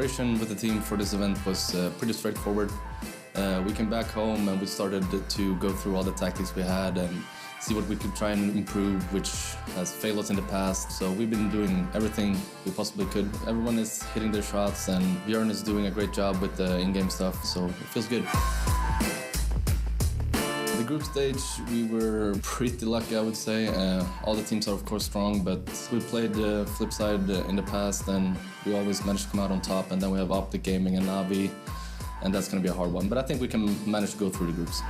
preparation with the team for this event was pretty straightforward. We came back home and we started to go through all the tactics we had and see what we could try and improve, which has failed us in the past. So we've been doing everything we possibly could. Everyone is hitting their shots and Björn is doing a great job with the in-game stuff, so it feels good. The group stage, we were pretty lucky, I would say. All the teams are of course strong, but we played the flip side in the past and we always managed to come out on top, and then we have Optic Gaming and NaVi, and that's going to be a hard one, but I think we can manage to go through the groups.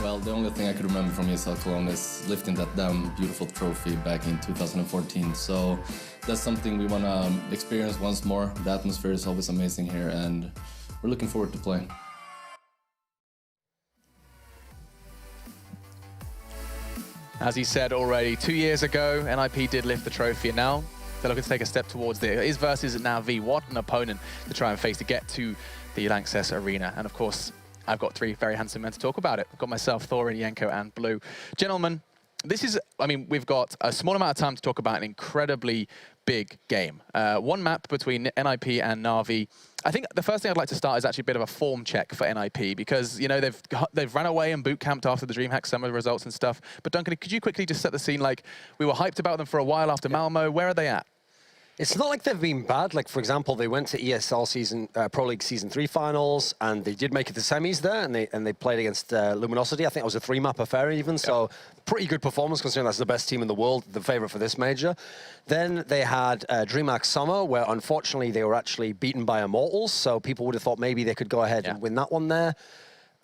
Well, the only thing I could remember from ESL Cologne is lifting that damn beautiful trophy back in 2014. So that's something we want to experience once more. The atmosphere is always amazing here, and we're looking forward to playing. As he said already, 2 years ago, NiP did lift the trophy, and now they're looking to take a step towards it. It is versus NaVi. What an opponent to try and face to get to the LANXESS arena. And of course, I've got three very handsome men to talk about it. I've got myself, Thorin, Yenko, and Blue. Gentlemen, this is, I mean, we've got a small amount of time to talk about an incredibly big game. One map between NiP and NaVi. I think the first thing I'd like to start is actually a bit of a form check for NiP, because, you know, they've run away and boot camped after the DreamHack Summer results and stuff. But Duncan, could you quickly just set the scene? Like, we were hyped about them for a while after Malmo. Where are they at? It's not like they've been bad. Like, for example, they went to ESL Pro League Season 3 finals, and they did make it to semis there, and they played against Luminosity. I think it was a 3-map affair even, so pretty good performance considering that's the best team in the world, the favorite for this major. Then they had DreamHack Summer, where unfortunately they were actually beaten by Immortals, so people would have thought maybe they could go ahead and win that one there.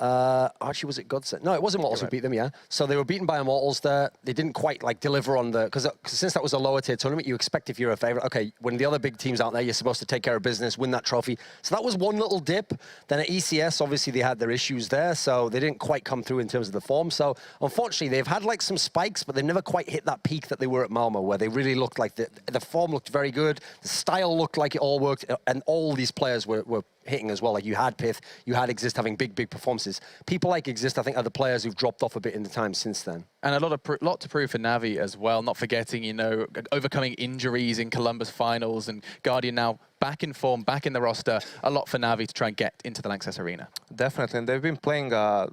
Actually, was it Godsend? No, it was Immortals who beat them, yeah. So they were beaten by Immortals there. They didn't quite like deliver on the, because since that was a lower tier tournament, you expect if you're a favorite, okay, when the other big teams out there, you're supposed to take care of business, win that trophy. So that was one little dip. Then at ECS, obviously they had their issues there, so they didn't quite come through in terms of the form. So unfortunately, they've had like some spikes, but they've never quite hit that peak that they were at Malmo, where they really looked like the form looked very good, the style looked like it all worked, and all these players were hitting as well. Like, you had Pith, you had Exist having big performances. People like Exist, I think, are the players who've dropped off a bit in the time since then. And a lot to prove for NaVi as well, not forgetting, you know, overcoming injuries in Columbus finals, and Guardian now back in form, back in the roster. A lot for NaVi to try and get into the LANXESS arena. Definitely, and they've been playing a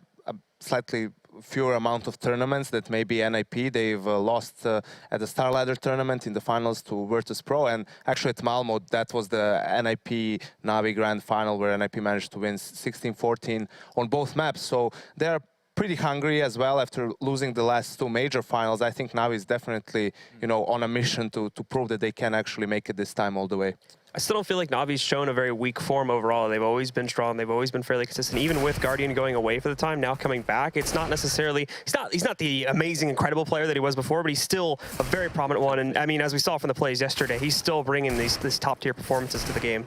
slightly fewer amount of tournaments that maybe NiP. They've lost at the Star Ladder tournament in the finals to Virtus Pro, and actually at Malmo, that was the NiP NaVi Grand Final where NiP managed to win 16-14 on both maps. So they're pretty hungry as well after losing the last 2 major finals. I think NaVi is definitely, you know, on a mission to prove that they can actually make it this time all the way. I still don't feel like NaVi's shown a very weak form overall. They've always been strong. They've always been fairly consistent. Even with Guardian going away for the time, now coming back, it's not necessarily, he's not the amazing, incredible player that he was before, but he's still a very prominent one. And I mean, as we saw from the plays yesterday, he's still bringing these top-tier performances to the game.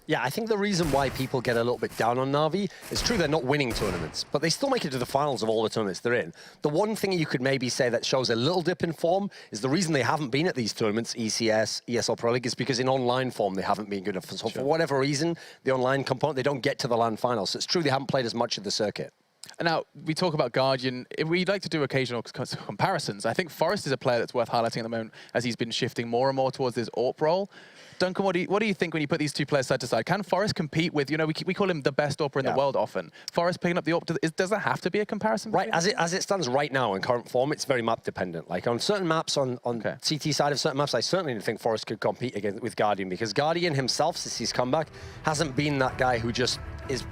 Yeah, I think the reason why people get a little bit down on NaVi, it's true they're not winning tournaments, but they still make it to the finals of all the tournaments they're in. The one thing you could maybe say that shows a little dip in form is the reason they haven't been at these tournaments, ECS, ESL Pro League, is because in online form they haven't been good enough. So for whatever reason, the online component, they don't get to the LAN finals. So it's true they haven't played as much of the circuit. And now, we talk about Guardian. We'd like to do occasional comparisons. I think Forrest is a player that's worth highlighting at the moment, as he's been shifting more and more towards this AWP role. Duncan, what do you think when you put these two players side to side? Can Forrest compete with, you know, we call him the best AWPer in the world often. Forrest picking up the AWP, does there have to be a comparison? Right, as it stands right now in current form, it's very map dependent. Like on certain maps, on CT side of certain maps, I certainly think Forrest could compete again with Guardian, because Guardian himself, since his comeback, hasn't been that guy who just is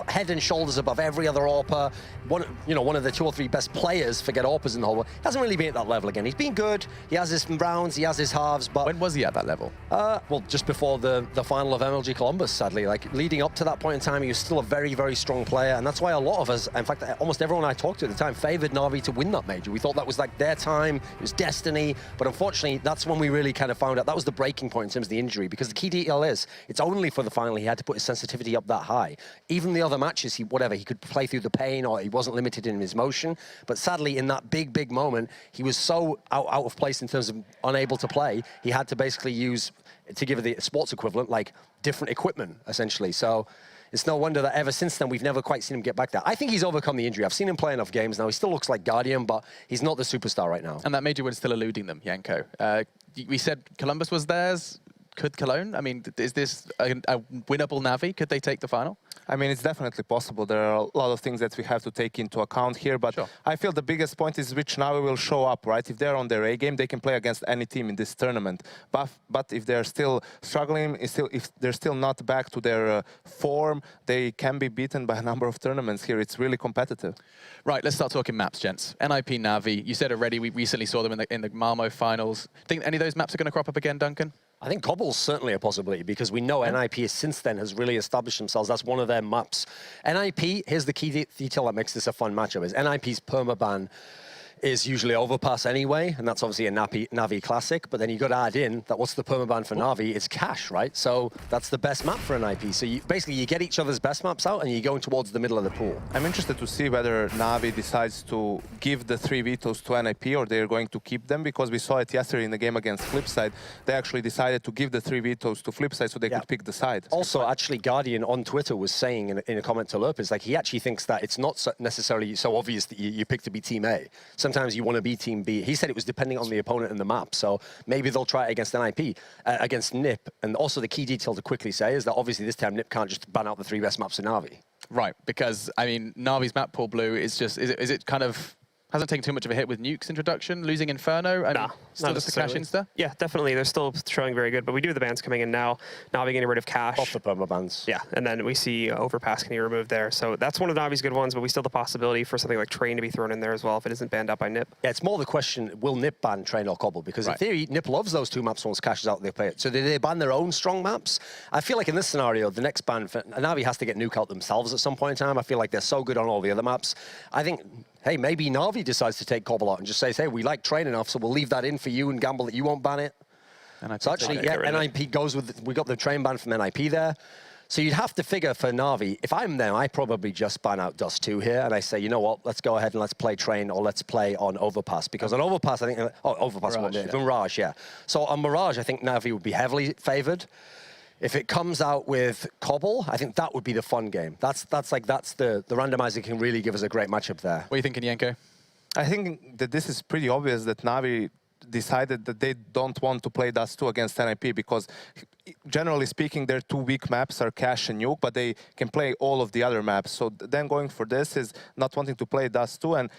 head and shoulders above every other AWPer. One of the 2 or 3 best players, forget AWPers in the whole world. Hasn't really been at that level again. He's been good. He has his rounds. He has his halves. But when was he at that level? Well, just before the final of MLG Columbus, sadly. Like, leading up to that point in time, he was still a very strong player, and that's why a lot of us, in fact, almost everyone I talked to at the time, favored NaVi to win that major. We thought that was like their time. It was destiny. But unfortunately, that's when we really kind of found out that was the breaking point in terms of the injury, because the key detail is it's only for the final he had to put his sensitivity up that high. Even the other matches, he could play through the pain, or he wasn't limited in his motion. But sadly, in that big moment, he was so out of place in terms of unable to play, he had to basically use, to give it the sports equivalent, like different equipment, essentially. So it's no wonder that ever since then, we've never quite seen him get back there. I think he's overcome the injury. I've seen him play enough games now. He still looks like Guardian, but he's not the superstar right now. And that major win's still eluding them, Yenko. we said Columbus was theirs. Could Cologne? I mean, is this a winnable NaVi? Could they take the final? I mean, it's definitely possible. There are a lot of things that we have to take into account here, but Sure. I feel the biggest point is which NaVi will show up, right? If they're on their A game, they can play against any team in this tournament. But if they're still struggling, if they're still not back to their form, they can be beaten by a number of tournaments here. It's really competitive. Right, let's start talking maps, gents. NiP, NaVi, you said already, we recently saw them in the Malmo finals. Think any of those maps are going to crop up again, Duncan? I think Cobble's certainly a possibility because we know NiP since then has really established themselves. That's one of their maps. NiP, here's the key detail that makes this a fun matchup, is NiP's permaban is usually overpass anyway, and that's obviously a NaVi classic, but then you got to add in that what's the permaban for NaVi? It's cash, right? So that's the best map for NiP. So basically you get each other's best maps out and you're going towards the middle of the pool. I'm interested to see whether NaVi decides to give the 3 vetoes to NiP or they're going to keep them, because we saw it yesterday in the game against Flipside. They actually decided to give the 3 vetoes to Flipside so they could pick the side. Also, actually, Guardian on Twitter was saying in a comment to Lerp, is like he actually thinks that it's not necessarily so obvious that you pick to be Team A. Sometimes you want to be Team B. He said it was depending on the opponent and the map, so maybe they'll try it against NiP, against NiP. And also the key detail to quickly say is that obviously this time NiP can't just ban out the 3 best maps in NaVi. Right, because, I mean, NaVi's map pool blue is just, is it kind of, hasn't taken too much of a hit with Nuke's introduction, losing Inferno, and still just the cash insta? Yeah, definitely. They're still showing very good, but we do have the bans coming in now. NaVi getting rid of cash. Off the permabans. Yeah, and then we see Overpass getting removed there. So that's one of NaVi's good ones, but we still have the possibility for something like Train to be thrown in there as well if it isn't banned out by NiP. Yeah, it's more the question, will NiP ban Train or Cobble? Because in theory, NiP loves those 2 maps once cash is out, they play it. So do they ban their own strong maps? I feel like in this scenario, the next ban, for NaVi has to get Nuke out themselves at some point in time. I feel like they're so good on all the other maps. I think, hey, maybe NaVi decides to take Cobble out and just says, hey, we like Train enough, so we'll leave that in for you and gamble that you won't ban it. So actually, yeah, NiP goes with, we got the Train ban from NiP there. So you'd have to figure for NaVi, if I'm them, I probably just ban out Dust 2 here, and I say, you know what, let's go ahead and let's play Train, or let's play on Overpass. Because on Overpass, I think, Overpass, Mirage, yeah. So on Mirage, I think NaVi would be heavily favored. If it comes out with Cobble, I think that would be the fun game. That's the randomizer can really give us a great matchup there. What are you thinking, Yanko? I think that this is pretty obvious that NaVi decided that they don't want to play Dust 2 against NiP because, generally speaking, their 2 weak maps are Cash and Nuke, but they can play all of the other maps. So then going for this is not wanting to play Dust 2, and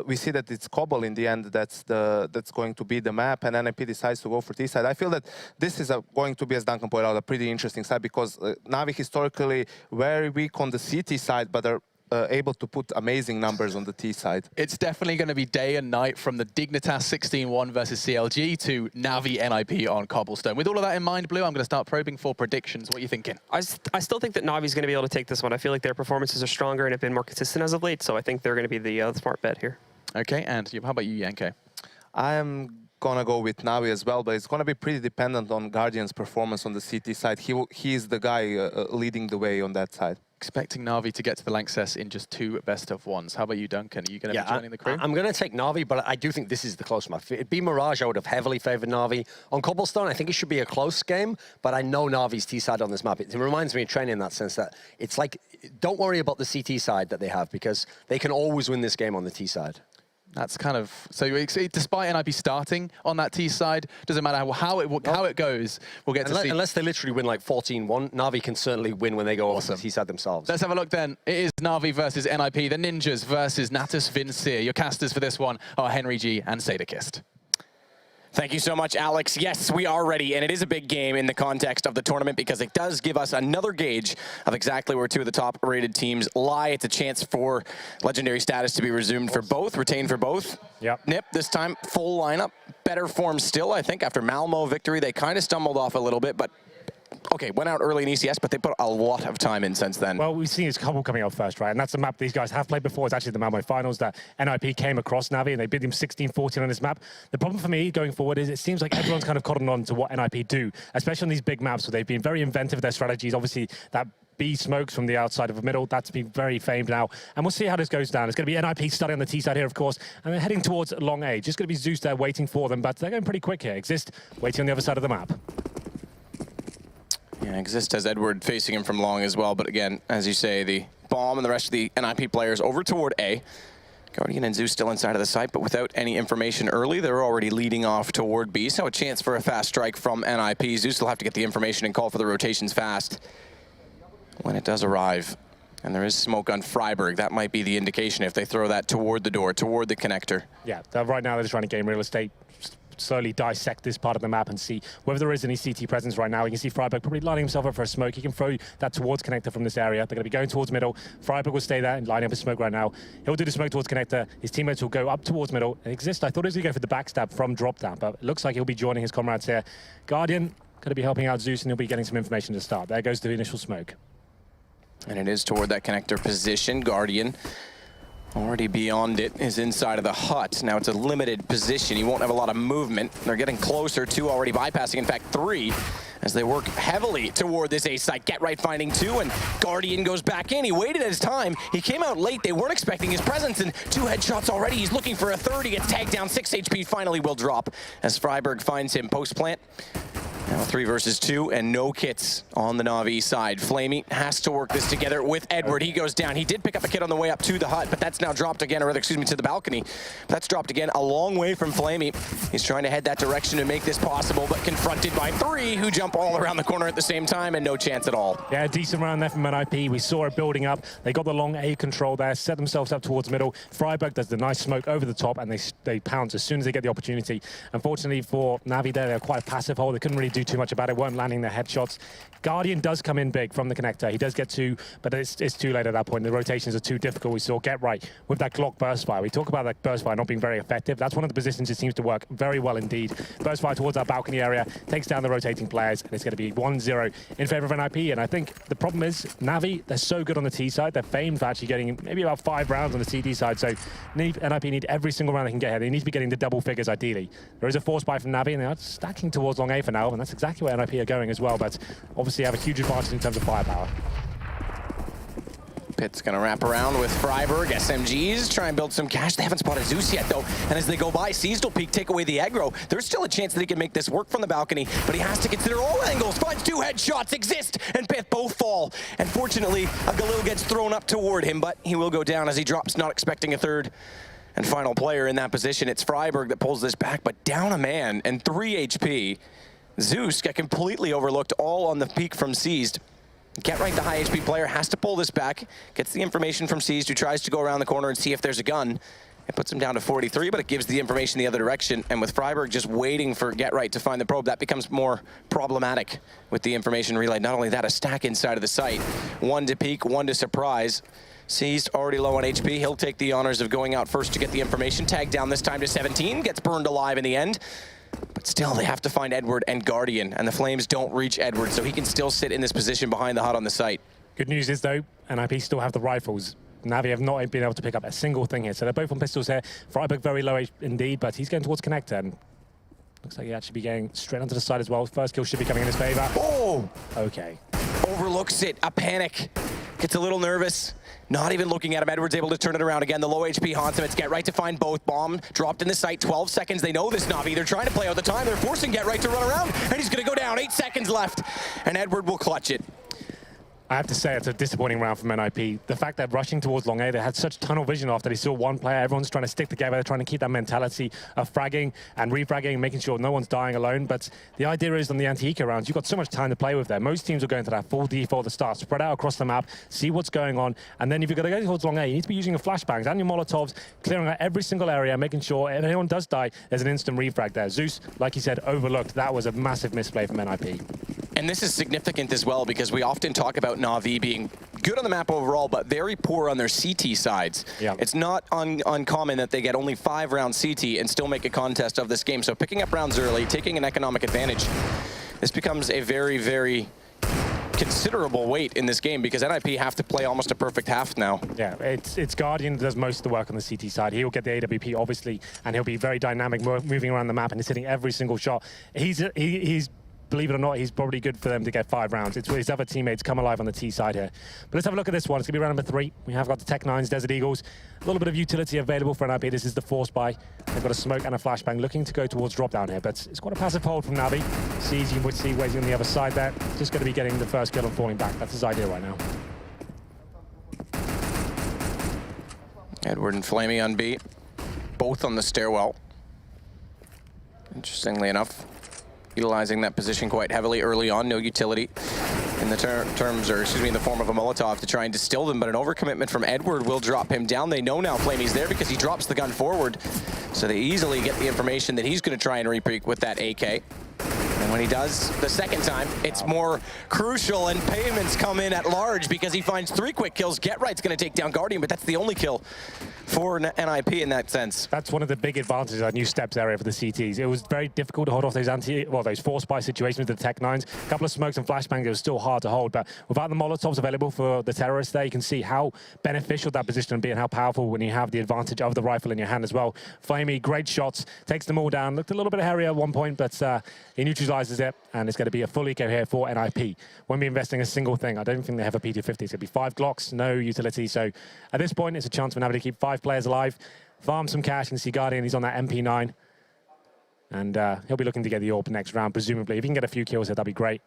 we see that it's Cobble in the end that's going to be the map, and NiP decides to go for T side. I feel that this is going to be, as Duncan pointed out, a pretty interesting side because NaVi historically very weak on the CT side, but are able to put amazing numbers on the T side. It's definitely going to be day and night from the Dignitas 16-1 versus CLG to NaVi NiP on Cobblestone. With all of that in mind, Blue, I'm going to start probing for predictions. What are you thinking? I still think that NaVi's going to be able to take this one. I feel like their performances are stronger and have been more consistent as of late, so I think they're going to be the smart bet here. Okay, and how about you, Yanko? I'm going to go with NaVi as well, but it's going to be pretty dependent on Guardian's performance on the CT side. He's the guy leading the way on that side. Expecting NaVi to get to the LANXESS in just 2 best-of-1s. How about you, Duncan? Are you going to be joining the crew? I'm going to take NaVi, but I do think this is the close map. If it'd be Mirage, I would have heavily favored NaVi. On Cobblestone, I think it should be a close game, but I know NaVi's T side on this map. It reminds me of Training in that sense that it's like, don't worry about the CT side that they have because they can always win this game on the T side. That's kind of, so despite NiP starting on that T side, doesn't matter how it goes, we'll get to see. Unless they literally win like 14-1, NaVi can certainly win when they go off the T side themselves. Let's have a look then. It is NaVi versus NiP, the Ninjas versus Natus Vincere. Your casters for this one are Henry G and Sadakist. Thank you so much, Alex. Yes, we are ready, and it is a big game in the context of the tournament because it does give us another gauge of exactly where 2 of the top-rated teams lie. It's a chance for legendary status to be resumed for both, retained for both. Yep. NiP, this time, full lineup. Better form still, I think. After Malmo victory, they kind of stumbled off a little bit, but okay, went out early in ECS, but they put a lot of time in since then. Well, we've seen Cobble coming out first, right? And that's the map these guys have played before. It's actually the Malmo finals that NiP came across NaVi, and they beat him 16-14 on this map. The problem for me going forward is it seems like everyone's kind of cottoned on to what NiP do, especially on these big maps where they've been very inventive with their strategies. Obviously, that B smokes from the outside of the middle. That's been very famed now. And we'll see how this goes down. It's going to be NiP starting on the T side here, of course, and they're heading towards long A. Just going to be Zeus there waiting for them, but they're going pretty quick here. Exist waiting on the other side of the map. Yeah, Exist has Edward facing him from long as well, but again, as you say, the Bomb and the rest of the NiP players over toward A. Guardian and Zeus still inside of the site, but without any information early. They're already leading off toward B, so a chance for a fast strike from NiP. Zeus will have to get the information and call for the rotations fast when it does arrive. And there is smoke on Freiburg. That might be the indication if they throw that toward the door, toward the connector. Yeah, right now they're just trying to gain real estate, slowly dissect this part of the map and see whether there is any CT presence right now. You can see Freiburg probably lining himself up for a smoke. He can throw that towards connector from this area. They're going to be going towards middle. Freiburg will stay there and lining up his smoke right now. He'll do the smoke towards connector. His teammates will go up towards middle and exist. I thought he was going to go for the backstab from drop down, but it looks like he'll be joining his comrades here. Guardian going to be helping out Zeus, and he'll be getting some information to start. There goes the initial smoke. And it is toward that connector position. Guardian, already beyond it, is inside of the hut. Now it's a limited position. He won't have a lot of movement. They're getting closer to already bypassing, in fact, 3, as they work heavily toward this A site. Get right finding 2, and Guardian goes back in. He waited his time. He came out late. They weren't expecting his presence, and 2 headshots already. He's looking for a third. He gets tagged down. 6 HP finally will drop as Freiburg finds him post-plant. Now 3 versus 2, and no kits on the NaVi side. Flamey has to work this together with Edward. He goes down. He did pick up a kit on the way up to the hut, but that's now dropped again, or rather, excuse me, to the balcony. That's dropped again a long way from Flamey. He's trying to head that direction to make this possible, but confronted by 3 who jump all around the corner at the same time, and no chance at all. Yeah, a decent round there from NiP. We saw it building up. They got the long A control there, set themselves up towards middle. Freiburg does the nice smoke over the top, and they pounce as soon as they get the opportunity. Unfortunately for NaVi there, they're quite a passive hole. They couldn't really do too much about it. Weren't landing their headshots. Guardian does come in big from the connector. He does get 2, but it's too late at that point. The rotations are too difficult. We saw Get Right with that Glock burst fire. We talk about that burst fire not being very effective. That's one of the positions it seems to work very well indeed. Burst fire towards that balcony area, takes down the rotating players, and it's going to be 1-0 in favor of NiP. And I think the problem is NaVi, they're so good on the T side. They're famed for actually getting maybe about 5 rounds on the CD side. So NiP need every single round they can get here. They need to be getting the double figures ideally. There is a force buy from NaVi, and they are stacking towards long A for now, and that's exactly where NiP are going as well, but obviously have a huge advantage in terms of firepower. Pitt's gonna wrap around with Freiburg. SMGs try and build some cash. They haven't spotted Zeus yet though, and as they go by, Seized will peek, take away the aggro. There's still a chance that he can make this work from the balcony, but he has to consider all angles. Finds 2 headshots, exist, and Pitt both fall. And fortunately, a Galil gets thrown up toward him, but he will go down as he drops, not expecting a third and final player in that position. It's Freiburg that pulls this back, but down a man and 3 HP. Zeus got completely overlooked, all on the peak from Seized. Get Right, the high HP player, has to pull this back, gets the information from Seized, who tries to go around the corner and see if there's a gun. It puts him down to 43, but it gives the information the other direction. And with Freiburg just waiting for Get Right to find the probe, that becomes more problematic with the information relay. Not only that, a stack inside of the site. 1 to peek, 1 to surprise. Seized already low on HP. He'll take the honors of going out first to get the information. Tagged down this time to 17, gets burned alive in the end. But still, they have to find Edward and Guardian, and the Flames don't reach Edward, so he can still sit in this position behind the hut on the site. Good news is, though, NiP still have the rifles. NaVi have not been able to pick up a single thing here, so they're both on pistols here. Freiburg very low indeed, but he's going towards connector, and looks like he actually be going straight onto the side as well. First kill should be coming in his favor. Oh! Okay. Overlooks it, a panic. Gets a little nervous. Not even looking at him. Edward's able to turn it around again. The low HP haunts him. It's Get Right to find both. Bomb dropped in the site. 12 seconds. They know this NaVi. They're trying to play out the time. They're forcing Get Right to run around, and he's going to go down. 8 seconds left, and Edward will clutch it. I have to say it's a disappointing round from NiP. The fact that rushing towards long A, they had such tunnel vision after they saw 1 player. Everyone's trying to stick together. They're trying to keep that mentality of fragging and refragging, making sure no one's dying alone. But the idea is on the anti-eco rounds, you've got so much time to play with there. Most teams will go into that full default to start, spread out across the map, see what's going on. And then if you're going to go towards long A, you need to be using your flashbangs and your Molotovs, clearing out every single area, making sure if anyone does die, there's an instant refrag there. Zeus, like you said, overlooked. That was a massive misplay from NiP. And this is significant as well, because we often talk about NaVi being good on the map overall, but very poor on their CT sides. Yeah. It's not uncommon that they get only 5 rounds CT and still make a contest of this game. So picking up rounds early, taking an economic advantage, this becomes a very, very considerable weight in this game, because NiP have to play almost a perfect half now. Yeah, it's Guardian that does most of the work on the CT side. He'll get the AWP, obviously, and he'll be very dynamic, moving around the map, and he's hitting every single shot. He's believe it or not, he's probably good for them to get 5 rounds. It's where his other teammates come alive on the T side here. But let's have a look at this one. It's going to be round number 3. We have got the Tech 9s, Desert Eagles. A little bit of utility available for NiP. This is the force buy. They've got a smoke and a flashbang looking to go towards drop down here, but it's quite a passive hold from NaVi. Sees you would see waiting on the other side there. Just going to be getting the first kill and falling back. That's his idea right now. Edward and Flamey on B, both on the stairwell. Interestingly enough, utilizing that position quite heavily early on, no utility in the in the form of a Molotov to try and distill them, but an overcommitment from Edward will drop him down. They know now Flamey's there because he drops the gun forward, so they easily get the information that he's going to try and repeat with that AK. And when he does the second time, it's more crucial, and payments come in at large because he finds 3 quick kills. Get Right's going to take down Guardian, but that's the only kill for NiP in that sense. That's one of the big advantages of new steps area for the CTs. It was very difficult to hold off those those force buy situations with the Tech 9s. A couple of smokes and flashbangs, it was still hard to hold, but without the Molotovs available for the terrorists there, you can see how beneficial that position can be and how powerful when you have the advantage of the rifle in your hand as well. Flamey, great shots, takes them all down. Looked a little bit hairy at one point, but he neutralizes it, and it's going to be a full eco here for NiP. Won't be investing a single thing. I don't think they have a P250. It's going to be 5 Glocks, no utility. So at this point, it's a chance for NaVi to keep 5 players alive, farm some cash. You can see Guardian, he's on that MP9. And he'll be looking to get the AWP next round, presumably. If he can get a few kills here, that'd be great.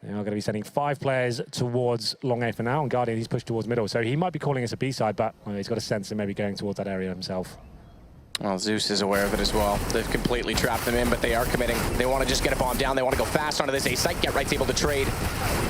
They are going to be sending 5 players towards long A for now, and Guardian, he's pushed towards middle. So he might be calling us a B-side, but he's got a sense of maybe going towards that area himself. Well, Zeus is aware of it as well. They've completely trapped them in, but they are committing. They want to just get a bomb down. They want to go fast onto this A site. Get Right's able to trade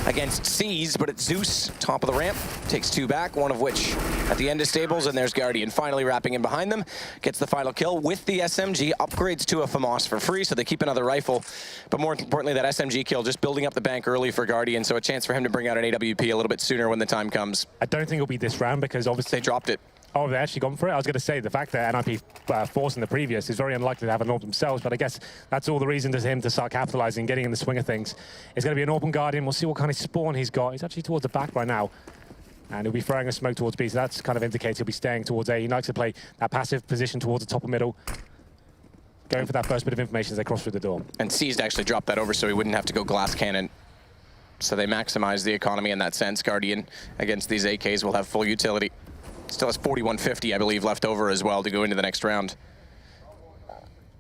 against C's, but it's Zeus, top of the ramp. Takes 2 back, one of which at the end of stables, and there's Guardian finally wrapping in behind them. Gets the final kill with the SMG, upgrades to a FAMAS for free, so they keep another rifle. But more importantly, that SMG kill, just building up the bank early for Guardian, so a chance for him to bring out an AWP a little bit sooner when the time comes. I don't think it'll be this round because obviously... They dropped it. Oh, they actually gone for it? I was going to say, the fact that NiP forced in the previous is very unlikely to have an AWP themselves, but I guess that's all the reason to him to start capitalizing, getting in the swing of things. It's going to be an open Guardian. We'll see what kind of spawn he's got. He's actually towards the back right now, and he'll be throwing a smoke towards B, so that's kind of indicates he'll be staying towards A. He likes to play that passive position towards the top of middle, going for that first bit of information as they cross through the door. And C's actually dropped that over so he wouldn't have to go glass cannon. So they maximize the economy in that sense. Guardian against these AKs will have full utility. Still has 4150, I believe, left over as well to go into the next round.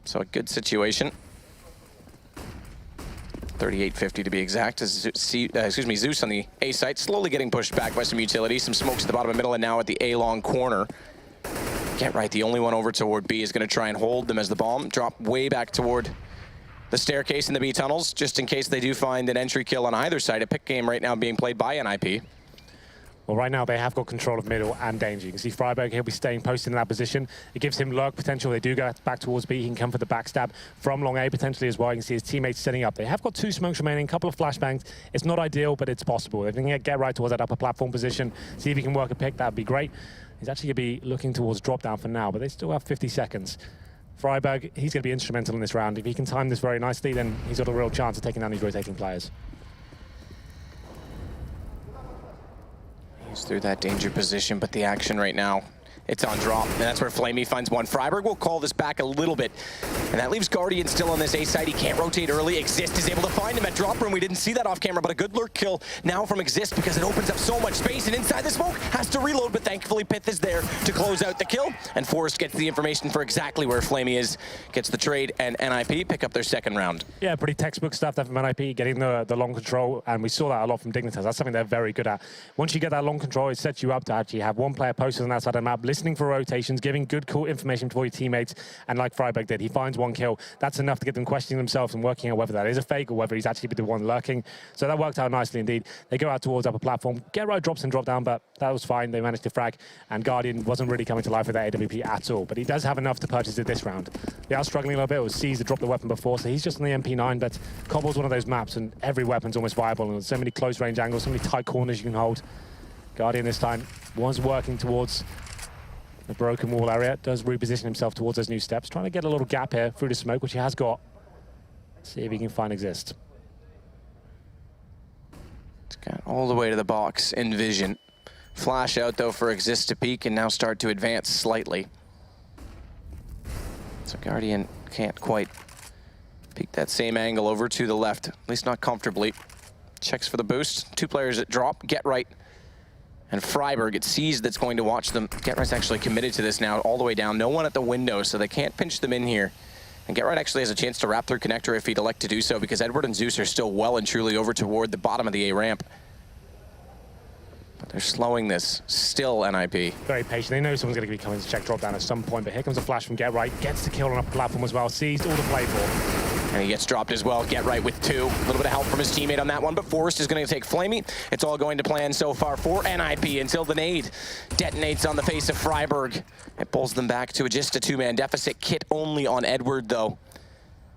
So a good situation. 3850 to be exact. Zeus on the A site, slowly getting pushed back by some utility. Some smokes at the bottom of middle, and now at the A long corner. Get Right, the only one over toward B, is going to try and hold them as the bomb drop way back toward the staircase in the B tunnels, just in case they do find an entry kill on either side. A pick game right now being played by NiP. Well, right now they have got control of middle and danger. You can see Freiberg, he'll be staying posted in that position. It gives him lurk potential. They do go back towards B. He can come for the backstab from long A potentially as well. You can see his teammates setting up. They have got 2 smokes remaining, a couple of flashbangs. It's not ideal, but it's possible. If they can get Right towards that upper platform position, see if he can work a pick, that'd be great. He's actually going to be looking towards drop down for now, but they still have 50 seconds. Freiberg, he's going to be instrumental in this round. If he can time this very nicely, then he's got a real chance of taking down these rotating players. He's through that danger position, but the action right now, it's on drop, and that's where Flamey finds one. Freiberg will call this back a little bit, and that leaves Guardian still on this A side. He can't rotate early. Exist is able to find him at drop room. We didn't see that off camera, but a good lurk kill now from Exist because it opens up so much space, and inside the smoke has to reload, but thankfully Pith is there to close out the kill, and Forrest gets the information for exactly where Flamey is, gets the trade, and NiP pick up their second round. Yeah, pretty textbook stuff there from NiP, getting the long control, and we saw that a lot from Dignitas. That's something they're very good at. Once you get that long control, it sets you up to actually have one player posted on that side of the map, listening for rotations, giving good, cool information for your teammates, and like Freiberg did, he finds one kill. That's enough to get them questioning themselves and working out whether that is a fake or whether he's actually the one lurking. So that worked out nicely indeed. They go out towards upper platform. Get Right drops and drop down, but that was fine. They managed to frag, and Guardian wasn't really coming to life with that AWP at all, but he does have enough to purchase it this round. They are struggling a little bit. It was C's that dropped the weapon before, so he's just on the MP9, but Cobble's one of those maps, and every weapon's almost viable, and there's so many close range angles, so many tight corners you can hold. Guardian this time was working towards the broken wall area, does reposition himself towards those new steps, trying to get a little gap here through the smoke, which he has got. See if he can find Exist. It's got all the way to the box in vision. Flash out though for Exist to peek and now start to advance slightly. So Guardian can't quite peek that same angle over to the left, at least not comfortably. Checks for the boost. 2 players at drop, Get Right and Freiberg. It sees that's going to watch them. Get Right's actually committed to this now all the way down. No one at the window, so they can't pinch them in here. And Get Right actually has a chance to wrap through connector if he'd elect to do so, because Edward and Zeus are still well and truly over toward the bottom of the A ramp. But they're slowing this. Still NiP. Very patient. They know someone's going to be coming to check drop down at some point, but here comes a flash from Get Right. Gets the kill on a platform as well. Sees all the play for. And he gets dropped as well. Get Right with 2. A little bit of help from his teammate on that one, but Forrest is going to take Flamey. It's all going to plan so far for NiP until the nade detonates on the face of Freiburg. It pulls them back to just a 2-man deficit. Kit only on Edward, though.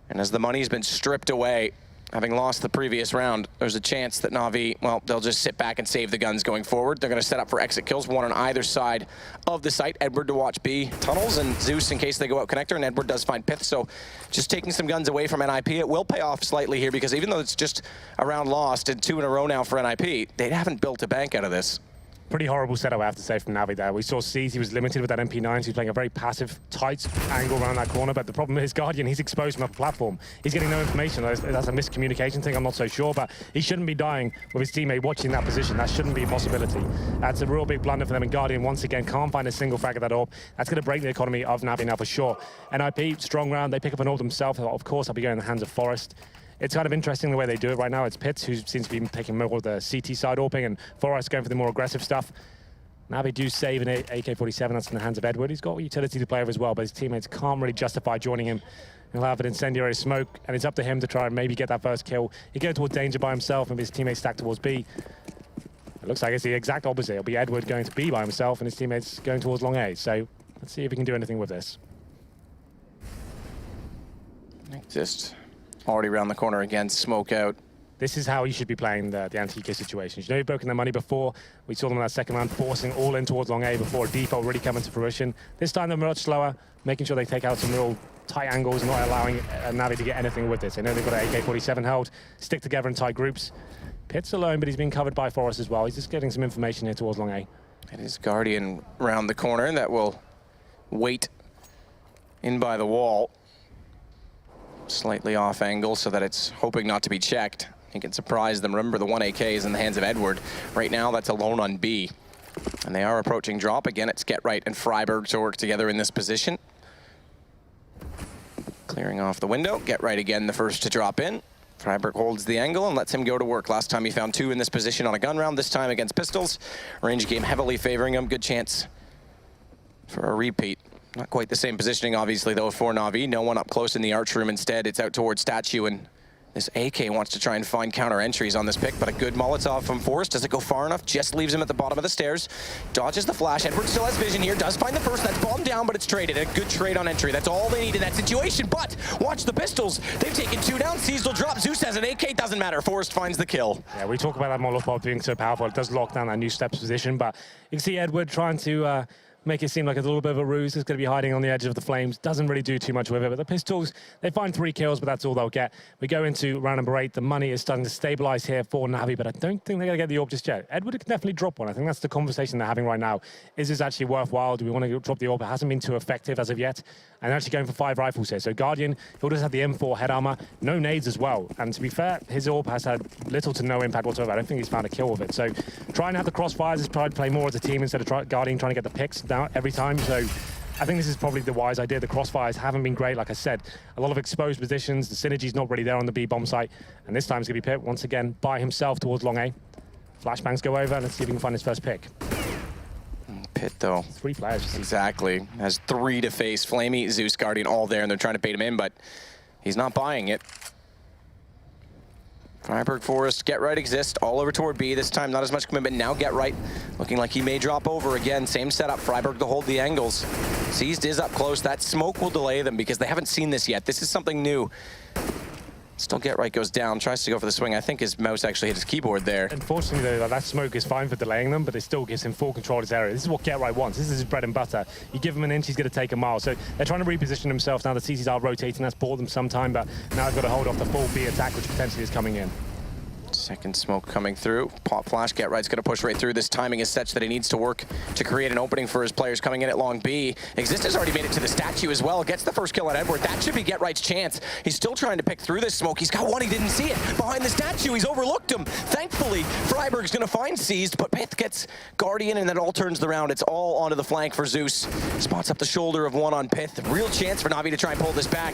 And as the money's been stripped away, having lost the previous round, there's a chance that NaVi, well, they'll just sit back and save the guns going forward. They're going to set up for exit kills, one on either side of the site. Edward to watch B tunnels, and Zeus in case they go out connector, and Edward does find Pith. So just taking some guns away from NiP. It will pay off slightly here, because even though it's just a round lost and 2 in a row now for NiP, they haven't built a bank out of this. Pretty horrible setup, I have to say, from NaVi there. We saw Seas, he was limited with that MP9, so he's playing a very passive, tight angle around that corner, but the problem is Guardian, he's exposed from up a platform. He's getting no information. That's a miscommunication thing, I'm not so sure, but he shouldn't be dying with his teammate watching that position. That shouldn't be a possibility. That's a real big blunder for them, and Guardian, once again, can't find a single frag of that orb. That's going to break the economy of NaVi now for sure. NiP, strong round, they pick up an orb themselves. Of course, I'll be going in the hands of Forrest. It's kind of interesting the way they do it right now. It's Pitts, who seems to be taking more of the CT side orping, and Forrest going for the more aggressive stuff. NaVi do save an AK-47, that's in the hands of Edward. He's got utility to play with as well, but his teammates can't really justify joining him. He'll have an incendiary smoke, and it's up to him to try and maybe get that first kill. He'll go towards danger by himself, and his teammates stack towards B. It looks like it's the exact opposite. It'll be Edward going to B by himself, and his teammates going towards long A. So let's see if we can do anything with this. Just already around the corner again, smoke out. This is how you should be playing the anti-K situations. You know, you've broken their money before. We saw them in that second round, forcing all in towards long A before a default really coming to fruition. This time they're much slower, making sure they take out some real tight angles, not allowing NaVi to get anything with this. They know they've got an AK-47 held, stick together in tight groups. Pitt's alone, but he's being covered by Forrest as well. He's just getting some information here towards long A. It is Guardian round the corner that will wait in by the wall. Slightly off angle so that it's hoping not to be checked. He can surprise them. Remember, the 1 AK is in the hands of Edward. Right now, that's alone on B. And they are approaching drop. Again, it's Get Right and Freiburg to work together in this position. Clearing off the window. Get Right again, the first to drop in. Freiburg holds the angle and lets him go to work. Last time he found 2 in this position on a gun round. This time against pistols. Range game heavily favoring him. Good chance for a repeat. Not quite the same positioning, obviously, though, for NaVi. No one up close in the arch room. Instead, it's out towards Statue, and this AK wants to try and find counter entries on this pick, but a good Molotov from Forrest. Does it go far enough? Just leaves him at the bottom of the stairs. Dodges the flash. Edward still has vision here. Does find the first. That's bombed down, but it's traded. A good trade on entry. That's all they need in that situation. But watch the pistols. They've taken 2 down. Seas will drop. Zeus has an AK. Doesn't matter. Forrest finds the kill. Yeah, we talk about that Molotov being so powerful. It does lock down that new steps position, but you can see Edward trying to make it seem like it's a little bit of a ruse. It's going to be hiding on the edge of the flames. Doesn't really do too much with it. But the pistols, they find 3 kills, but that's all they'll get. We go into round number 8. The money is starting to stabilize here for NaVi, but I don't think they're going to get the orb just yet. Edward can definitely drop one. I think that's the conversation they're having right now. Is this actually worthwhile? Do we want to drop the orb? It hasn't been too effective as of yet. And actually going for 5 rifles here. So Guardian, he'll just have the M4 head armor. No nades as well. And to be fair, his orb has had little to no impact whatsoever. I don't think he's found a kill with it. So trying to have the crossfires is trying to play more as a team instead of Guardian trying to get the picks down every time. So I think this is probably the wise idea. The crossfires haven't been great, like I said. A lot of exposed positions. The synergy's not really there on the B bomb site. And this time it's going to be Pitt once again by himself towards long A. Flashbangs go over. Let's see if he can find his first pick. Pitt, though. 3 players. Exactly. Has 3 to face. Flamey, Zeus, Guardian, all there, and they're trying to bait him in, but he's not buying it. Freiburg, Forrest, Get Right exist, all over toward B. This time, not as much commitment. Now Get Right, looking like he may drop over again. Same setup, Freiburg to hold the angles. Seized is up close. That smoke will delay them because they haven't seen this yet. This is something new. Still Get Right goes down, tries to go for the swing. I think his mouse actually hit his keyboard there. Unfortunately, though, that smoke is fine for delaying them, but it still gives him full control of his area. This is what Get Right wants. This is his bread and butter. You give him an inch, he's going to take a mile. So they're trying to reposition themselves now. The CCs are rotating. That's bought them some time, but now they've got to hold off the full B attack, which potentially is coming in. Second smoke coming through. Pop flash, Get Right's going to push right through. This timing is such that he needs to work to create an opening for his players coming in at long B. Exist has already made it to the statue as well. Gets the first kill on Edward. That should be Get Right's chance. He's still trying to pick through this smoke. He's got one. He didn't see it. Behind the statue, he's overlooked him. Thankfully, Freiburg's going to find Seized, but Pith gets Guardian, and that all turns the round. It's all onto the flank for Zeus. Spots up the shoulder of one on Pith. Real chance for NaVi to try and pull this back.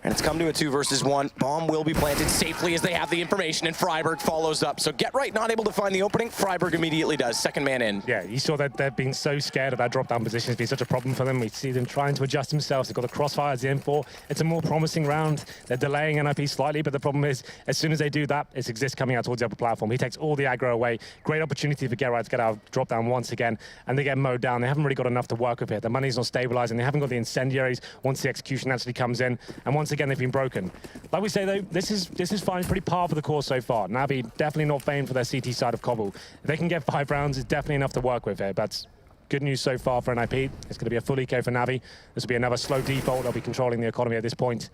And it's come to a 2 versus 1. Bomb will be planted safely as they have the information, and Freiburg follows up. So Get Right not able to find the opening. Freiburg immediately does. Second man in. Yeah, you saw that they've been so scared of that drop-down position. It's been such a problem for them. We see them trying to adjust themselves. They've got the crossfires, the M4. It's a more promising round. They're delaying NiP slightly, but the problem is, as soon as they do that, it's Exist coming out towards the upper platform. He takes all the aggro away. Great opportunity for Get Right to get out of drop-down once again, and they get mowed down. They haven't really got enough to work with here. The money's not stabilizing. They haven't got the incendiaries once the execution actually comes in, and once again, they've been broken. Like we say, though, this is fine. It's pretty par for the course so far. NaVi definitely not famed for their CT side of Cbble. If they can get 5 rounds, it's definitely enough to work with here. But good news so far for NiP. It's going to be a full eco for NaVi. This will be another slow default. They'll be controlling the economy at this point.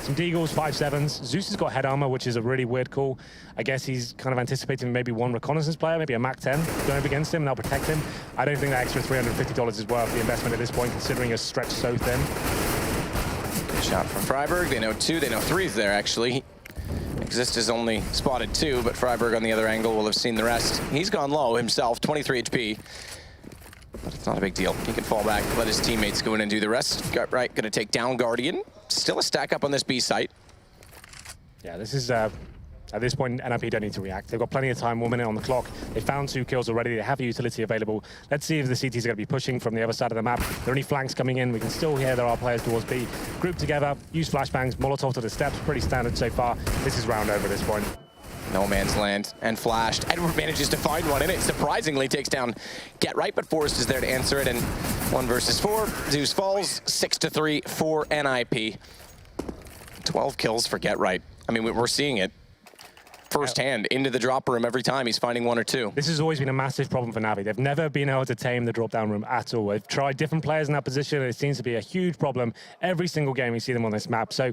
Some Deagles, 5-7s. Zeus has got head armor, which is a really weird call. I guess he's kind of anticipating maybe one reconnaissance player, maybe a Mac 10 going up against him, and that'll protect him. I don't think that extra $350 is worth the investment at this point, considering a stretch so thin. Good shot from Freiburg. They know 2, they know 3 is there, actually. Exist has only spotted 2, but Freiburg on the other angle will have seen the rest. He's gone low himself, 23 HP. But it's not a big deal. He can fall back, let his teammates go in and do the rest. Get Right, gonna take down Guardian. Still a stack up on this B site. Yeah, this is, at this point, NiP don't need to react. They've got plenty of time, 1 minute on the clock. They found 2 kills already. They have the utility available. Let's see if the CTs are going to be pushing from the other side of the map. There are any flanks coming in. We can still hear there are players towards B. Group together, use flashbangs, Molotov to the steps. Pretty standard so far. This is round over at this point. No man's land and flashed. Edward manages to find one in it. Surprisingly takes down Get Right, but Forrest is there to answer it. And 1 versus 4. Zeus falls, 6-3 for NiP. 12 kills for Get Right. I mean, we're seeing it firsthand into the drop room every time he's finding 1 or 2. This has always been a massive problem for NaVi. They've never been able to tame the drop-down room at all. They've tried different players in that position, and it seems to be a huge problem every single game we see them on this map. So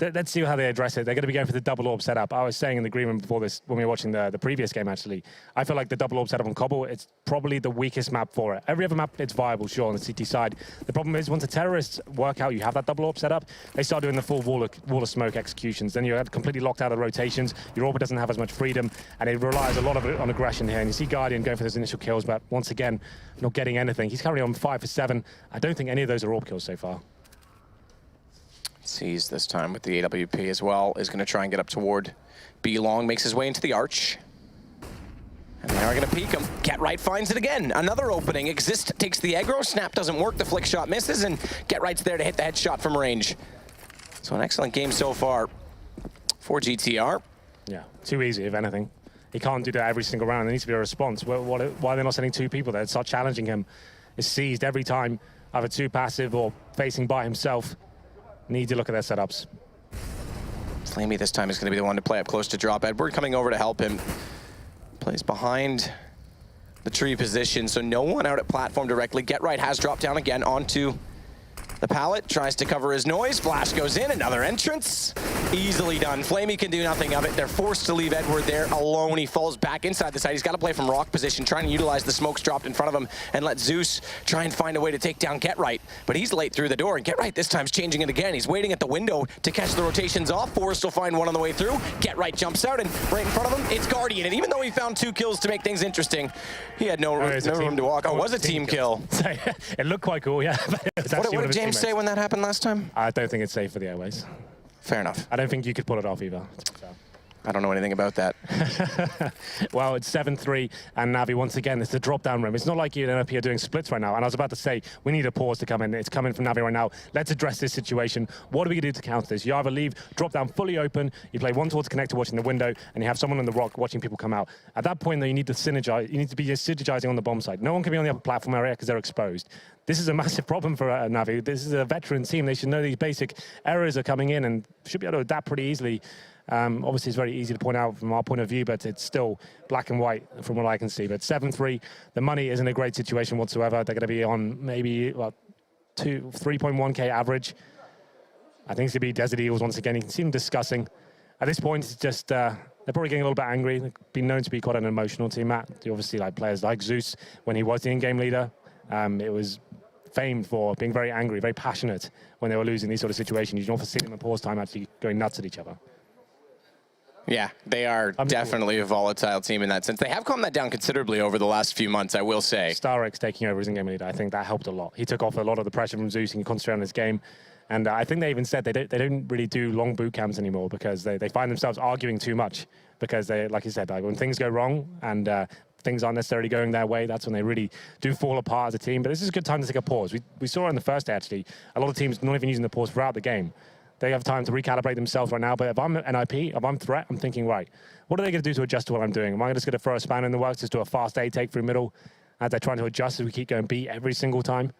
let's see how they address it. They're going to be going for the double orb setup. I was saying in the green room before this, when we were watching the previous game, actually, I feel like the double orb setup on Cbble, it's probably the weakest map for it. Every other map, it's viable, sure, on the CT side. The problem is, once the terrorists work out you have that double orb setup, they start doing the full wall of smoke executions. Then you're completely locked out of rotations. Your orbit doesn't have as much freedom, and it relies a lot of it on aggression here. And you see Guardian going for those initial kills, but once again, not getting anything. He's currently on 5 for 7. I don't think any of those are orb kills so far. Sees this time with the AWP as well, is going to try and get up toward B long, makes his way into the arch. And they are going to peek him. Get Right finds it again. Another opening. Exist takes the aggro. Snap doesn't work. The flick shot misses, and Get Right's there to hit the headshot from range. So an excellent game so far for GTR. Yeah, too easy, if anything. He can't do that every single round. There needs to be a response. Why are they not sending 2 people there? Start challenging him. It's seized every time, either too passive or facing by himself. Need to look at their setups. Flamey this time is going to be the one to play up close to drop. Edward coming over to help him. Plays behind the tree position, so no one out at platform directly. Get Right has dropped down again onto the pallet, tries to cover his noise. Flash goes in, another entrance. Easily done. Flamey can do nothing of it. They're forced to leave Edward there alone. He falls back inside the site. He's got to play from rock position, trying to utilize the smokes dropped in front of him and let Zeus try and find a way to take down Get Right. But he's late through the door, and Get Right this time's changing it again. He's waiting at the window to catch the rotations off. Forrest will find one on the way through. Get Right jumps out, and right in front of him, it's Guardian. And even though he found 2 kills to make things interesting, he had no room to walk. Oh, it was a team kill. It looked quite cool, yeah. What did James say when that happened last time? I don't think it's safe for the airways. Fair enough. I don't think you could pull it off either. I don't know anything about that. Well, it's 7-3, and NaVi, once again, it's the drop-down room. It's not like you and NiP are doing splits right now, and I was about to say, we need a pause to come in. It's coming from NaVi right now. Let's address this situation. What are we going to do to counter this? You either leave drop-down fully open, you play 1 towards connector watching the window, and you have someone on the rock watching people come out. At that point, though, you need to synergize. You need to be synergizing on the bomb side. No one can be on the upper platform area because they're exposed. This is a massive problem for NaVi. This is a veteran team. They should know these basic errors are coming in and should be able to adapt pretty easily. Obviously, it's very easy to point out from our point of view, but it's still black and white from what I can see. But 7-3, the money isn't a great situation whatsoever. They're going to be on maybe 3.1K average. I think it's going to be Desert Eagles once again. You can see them discussing. At this point, it's just they're probably getting a little bit angry. They've been known to be quite an emotional team, Matt. You obviously like players like Zeus when he was the in-game leader. It was famed for being very angry, very passionate when they were losing these sort of situations. You can often see them in pause time actually going nuts at each other. Yeah, they are definitely a volatile team in that sense. They have calmed that down considerably over the last few months, I will say. Starrex taking over as in-game leader, I think that helped a lot. He took off a lot of the pressure from Zeus and concentrated on his game. And I think they even said they don't really do long boot camps anymore because they find themselves arguing too much because they, like you said, like when things go wrong and things aren't necessarily going their way, that's when they really do fall apart as a team. But this is a good time to take a pause. We saw it in the first day, actually. A lot of teams not even using the pause throughout the game. They have time to recalibrate themselves right now. But if I'm an NiP, if I'm Threat, I'm thinking, right, what are they going to do to adjust to what I'm doing? Am I just going to throw a spanner in the works, just do a fast A take through middle as they're trying to adjust as we keep going B every single time?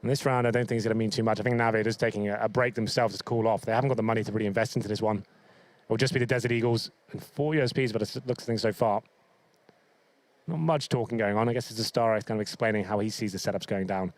And this round, I don't think it's going to mean too much. I think NaVi are just taking a break themselves to cool off. They haven't got the money to really invest into this one. It will just be the Desert Eagles and 4 USPs, but it looks things so far. Not much talking going on. I guess it's the Starix kind of explaining how he sees the setups going down.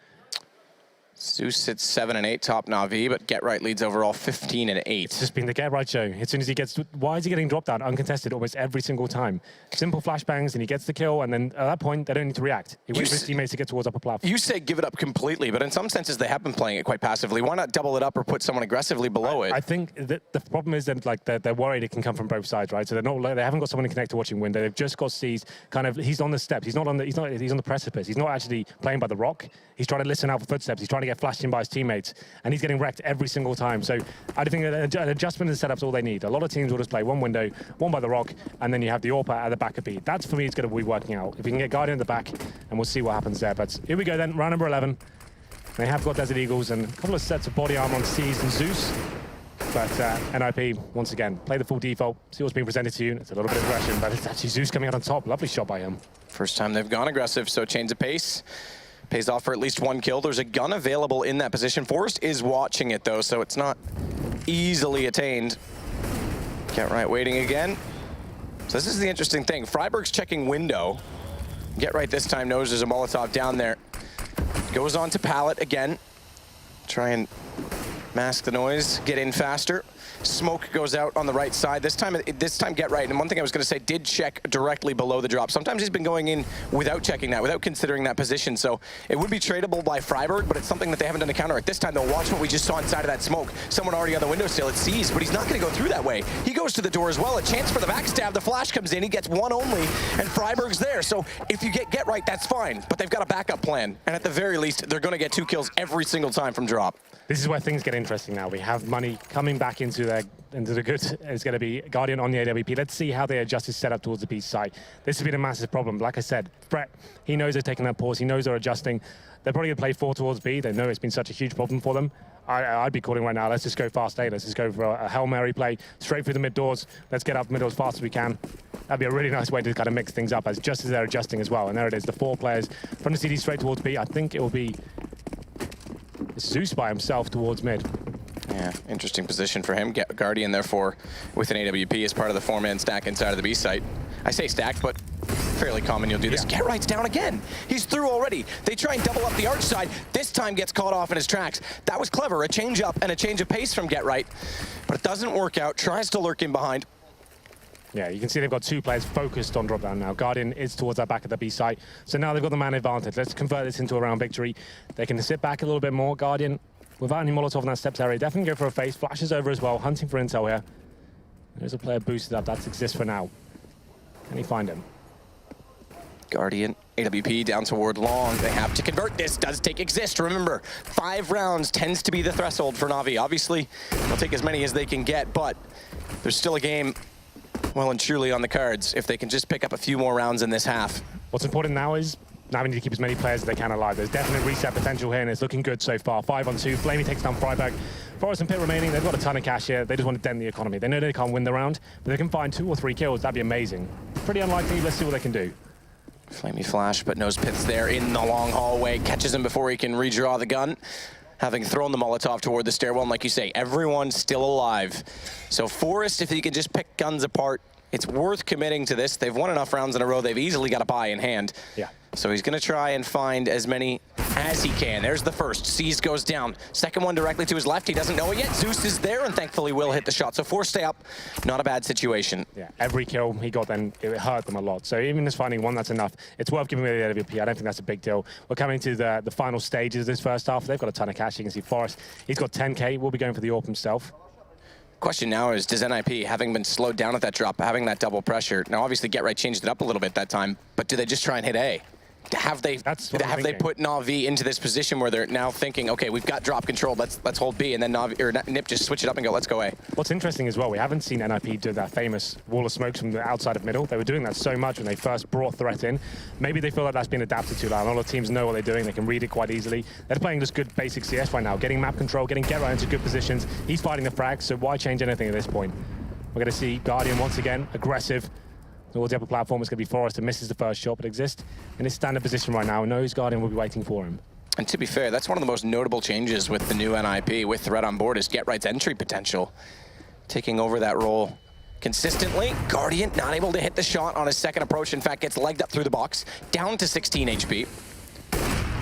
Zeus sits 7 and 8 top NaVi, but Get Right leads overall 15 and 8. It's just been the Get Right show. As soon as he gets, why is he getting dropped down uncontested almost every single time? Simple flashbangs and he gets the kill, and then at that point they don't need to react. He waits for his teammates to get towards upper platform. You say give it up completely, but in some senses they have been playing it quite passively. Why not double it up or put someone aggressively below it? I think that the problem is that like they're worried it can come from both sides, right? So they're not, they haven't got someone to connect to watching window. They've just got C's kind of, he's on the steps. He's not on the, he's on the precipice. He's not actually playing by the rock. He's trying to listen out for footsteps. He's trying to get flashed in by his teammates, and he's getting wrecked every single time. So I think an adjustment in the setup's all they need. A lot of teams will just play one window, one by the rock, and then you have the AWP at the back of B. That's, for me, it's going to be working out. If we can get Guardian in the back, and we'll see what happens there. But here we go then, round number 11. They have got Desert Eagles and a couple of sets of body armor on C's and Zeus. But NiP, once again, play the full default, see what's being presented to you. It's a little bit of aggression, but it's actually Zeus coming out on top. Lovely shot by him. First time they've gone aggressive, so change of pace. Pays off for at least one kill. There's a gun available in that position. Forrest is watching it, though, so it's not easily attained. Get Right waiting again. So this is the interesting thing. Freiburg's checking window. Get Right this time knows there's a Molotov down there. Goes on to pallet again. Try and mask the noise, get in faster. Smoke goes out on the right side. This time Get Right, and one thing I was going to say, did check directly below the drop. Sometimes he's been going in without checking that, without considering that position. So it would be tradable by Freiburg, but it's something that they haven't done to counter it. This time, they'll watch what we just saw inside of that smoke. Someone already on the windowsill, it sees, but he's not going to go through that way. He goes to the door as well. A chance for the backstab. The flash comes in. He gets one only, and Freiburg's there. So if you get Right, that's fine, but they've got a backup plan. And at the very least, they're going to get 2 kills every single time from drop. This is where things get interesting now. We have money coming back into the good. It's going to be Guardian on the AWP. Let's see how they adjust his setup towards the B side. This has been a massive problem. Like I said, Brett, he knows they're taking that pause. He knows they're adjusting. They're probably going to play 4 towards B. They know it's been such a huge problem for them. I'd be calling right now, let's just go fast A. Let's just go for a Hail Mary play, straight through the mid doors. Let's get up middle as fast as we can. That'd be a really nice way to kind of mix things up just as they're adjusting as well. And there it is, the 4 players from the CD straight towards B. I think it will be Zeus by himself towards mid. Yeah, interesting position for him. Guardian, therefore, with an AWP as part of the 4-man stack inside of the B site. I say stacked, but fairly common you'll do this. Get Right's down again. He's through already. They try and double up the arch side. This time gets caught off in his tracks. That was clever, a change up and a change of pace from Get Right, but it doesn't work out. Tries to lurk in behind. Yeah, you can see they've got 2 players focused on drop down now. Guardian is towards that back of the B site. So now they've got the man advantage. Let's convert this into a round victory. They can sit back a little bit more. Guardian, without any Molotov in that steps area, definitely go for a face. Flashes over as well, hunting for intel here. There's a player boosted up. That exists for now. Can he find him? Guardian, AWP down toward long. They have to convert. This does take exist. Remember, 5 rounds tends to be the threshold for NaVi. Obviously, they'll take as many as they can get, but there's still a game well and truly on the cards if they can just pick up a few more rounds in this half. What's important now is NaVi need to keep as many players as they can alive. There's definite reset potential here, and it's looking good so far. 5 on 2. Flamey takes down Freiburg. Forrest and Pit remaining. They've got a ton of cash here. They just want to dent the economy. They know they can't win the round, but they can find 2 or 3 kills. That'd be amazing. Pretty unlikely. Let's see what they can do. Flamey flash, but knows Pit's there in the long hallway. Catches him before he can redraw the gun, having thrown the Molotov toward the stairwell. And like you say, everyone's still alive. So Forrest, if he can just pick guns apart, it's worth committing to this. They've won enough rounds in a row. They've easily got a buy in hand. Yeah. So he's going to try and find as many as he can. There's the first. Seas goes down. Second one directly to his left. He doesn't know it yet. Zeus is there and thankfully will hit the shot. So 4 stay up. Not a bad situation. Yeah, every kill he got then, it hurt them a lot. So even just finding 1, that's enough. It's worth giving away the AWP. I don't think that's a big deal. We're coming to the final stages of this first half. They've got a ton of cash. You can see Forrest, he's got 10K. We'll be going for the AWP himself. Question now is, does NiP, having been slowed down at that drop, having that double pressure, now obviously Get Right changed it up a little bit that time, but do they just try and hit A? have they put NaVi into this position where they're now thinking, okay, we've got drop control, let's hold B, and then NaVi or NiP just switch it up and go, let's go A. What's interesting as well, we haven't seen NiP do that famous wall of smokes from the outside of middle. They were doing that so much when they first brought threat in. Maybe they feel like that's been adapted to. Like, a lot of teams know what they're doing. They can read it quite easily. They're playing just good basic CS right now, getting map control, getting Get Right into good positions. He's fighting the frags, so why change anything at this point? We're going to see Guardian once again aggressive towards the upper platform. It's going to be Forrester, misses the first shot, but exists in his standard position right now. Knows Guardian will be waiting for him. And to be fair, that's one of the most notable changes with the new NiP, with Threat on board, is Get Right's entry potential. Taking over that role consistently. Guardian not able to hit the shot on his second approach. In fact, gets legged up through the box, down to 16 HP.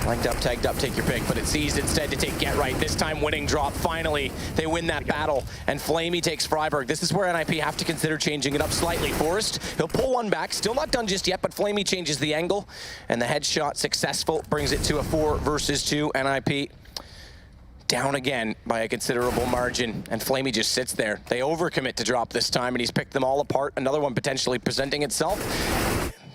Legged up, tagged up, take your pick, but it seized instead to take Get Right. This time winning drop. Finally, they win that battle, and Flamey takes Freiburg. This is where NiP have to consider changing it up slightly. Forrest, he'll pull one back. Still not done just yet, but Flamey changes the angle, and the headshot successful, brings it to a 4 versus 2. NiP down again by a considerable margin, and Flamey just sits there. They overcommit to drop this time, and he's picked them all apart. Another one potentially presenting itself.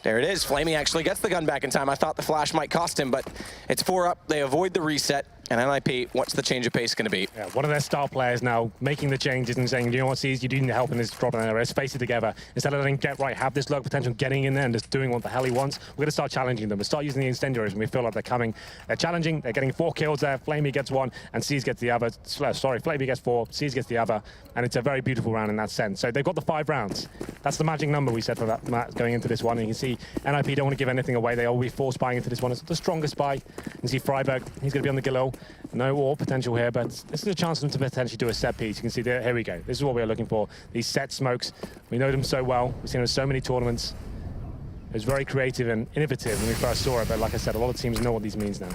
There it is. Flamey actually gets the gun back in time. I thought the flash might cost him, but it's 4 up. They avoid the reset. And NiP, what's the change of pace going to be? Yeah, one of their star players now making the changes and saying, you know what, C's, you do need help in this drop area. Let's face it together. Instead of letting Get Right have this lurk potential, getting in there and just doing what the hell he wants, we're going to start challenging them. We'll start using the incendiaries when we feel like they're coming. They're challenging. They're getting 4 kills there. Flamey gets 1, and C's gets the other. Sorry, Flamey gets 4, C's gets the other. And it's a very beautiful round in that sense. So they've got the 5 rounds. That's the magic number we said for that going into this one. And you can see NiP don't want to give anything away. They will be force buying into this one. It's the strongest buy. You can see Freiburg. He's going to be on the Galil. No AWP potential here, but this is a chance for them to potentially do a set piece. You can see there, here we go. This is what we're looking for. These set smokes. We know them so well. We've seen them in so many tournaments. It was very creative and innovative when we first saw it, but like I said, a lot of teams know what these means now.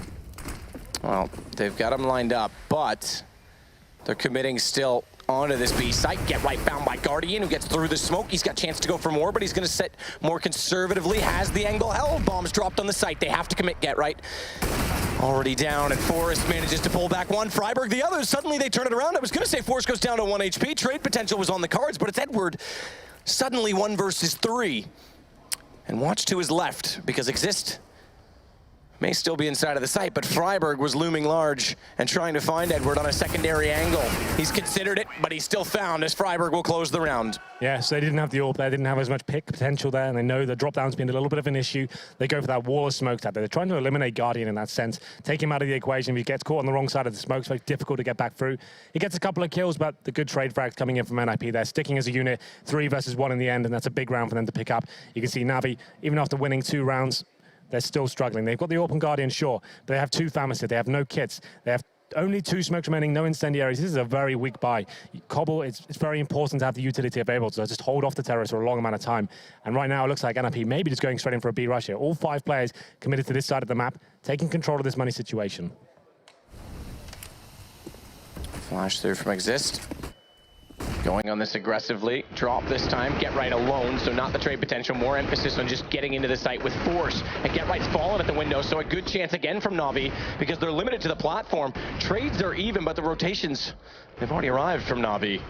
Well, they've got them lined up, but they're committing still onto this B site. Get Right found by Guardian, who gets through the smoke. He's got a chance to go for more, but he's going to set more conservatively. Has the angle held. Bombs dropped on the site. They have to commit Get Right. Already down, and Forrest manages to pull back one. Freiburg the other. Suddenly they turn it around. I was going to say Forrest goes down to 1 HP. Trade potential was on the cards, but it's Edward. Suddenly 1 versus 3. And watch to his left, because Exist may still be inside of the site, but Freiburg was looming large and trying to find Edward on a secondary angle. He's considered it, but he's still found as Freiburg will close the round. Yeah, so they didn't have the AWP there, didn't have as much pick potential there, and they know the drop-down's been a little bit of an issue. They go for that wall of smoke out there. They're trying to eliminate Guardian in that sense, take him out of the equation. If he gets caught on the wrong side of the smoke, it's very difficult to get back through. He gets a couple of kills, but the good trade frags coming in from NiP there, sticking as a unit, 3 versus 1 in the end, and that's a big round for them to pick up. You can see NaVi, even after winning 2 rounds, they're still struggling. They've got the AWP Guardian, sure, but they have 2 Famisid. They have no kits. They have only 2 smokes remaining, no incendiaries. This is a very weak buy. Cobble, it's very important to have the utility available, so just hold off the terrorists for a long amount of time. And right now, it looks like NiP maybe just going straight in for a B rush here. All 5 players committed to this side of the map, taking control of this money situation. Flash through from Exist. Going on this aggressively. Drop this time. Get Right alone, so not the trade potential. More emphasis on just getting into the site with force. And Get Right's fallen at the window, so a good chance again from NaVi because they're limited to the platform. Trades are even, but the rotations, they've already arrived from NaVi.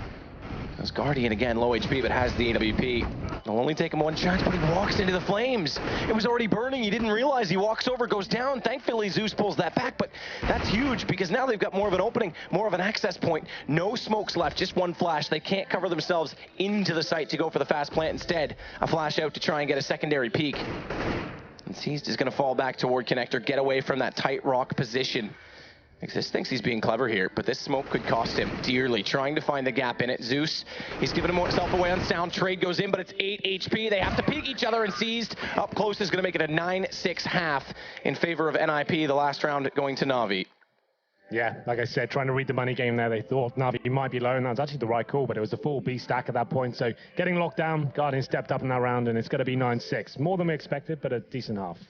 As Guardian again, low HP, but has the AWP. They'll only take him 1 shot, but he walks into the flames. It was already burning. He didn't realize. He walks over, goes down. Thankfully, Zeus pulls that back, but that's huge because now they've got more of an opening, more of an access point. No smokes left, just 1 flash. They can't cover themselves into the site to go for the fast plant. Instead, a flash out to try and get a secondary peek. And Seized is going to fall back toward Connector, get away from that tight rock position. Exist thinks he's being clever here, but this smoke could cost him dearly. Trying to find the gap in it. Zeus, he's giving himself away on sound. Trade goes in, but it's 8 HP. They have to peek each other, and Seized up close is going to make it a 9-6 half in favor of NiP. The last round going to NaVi. Yeah, like I said, trying to read the money game there. They thought NaVi might be low, and that was actually the right call, but it was a full B stack at that point. So getting locked down, Guardian stepped up in that round, and it's going to be 9-6. More than we expected, but a decent half.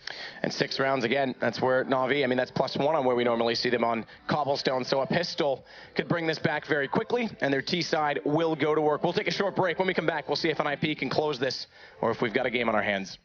And 6 rounds again. That's where NaVi, I mean, that's +1 on where we normally see them on Cobblestone. So a pistol could bring this back very quickly, and their T side will go to work. We'll take a short break. When we come back, we'll see if NiP can close this or if we've got a game on our hands.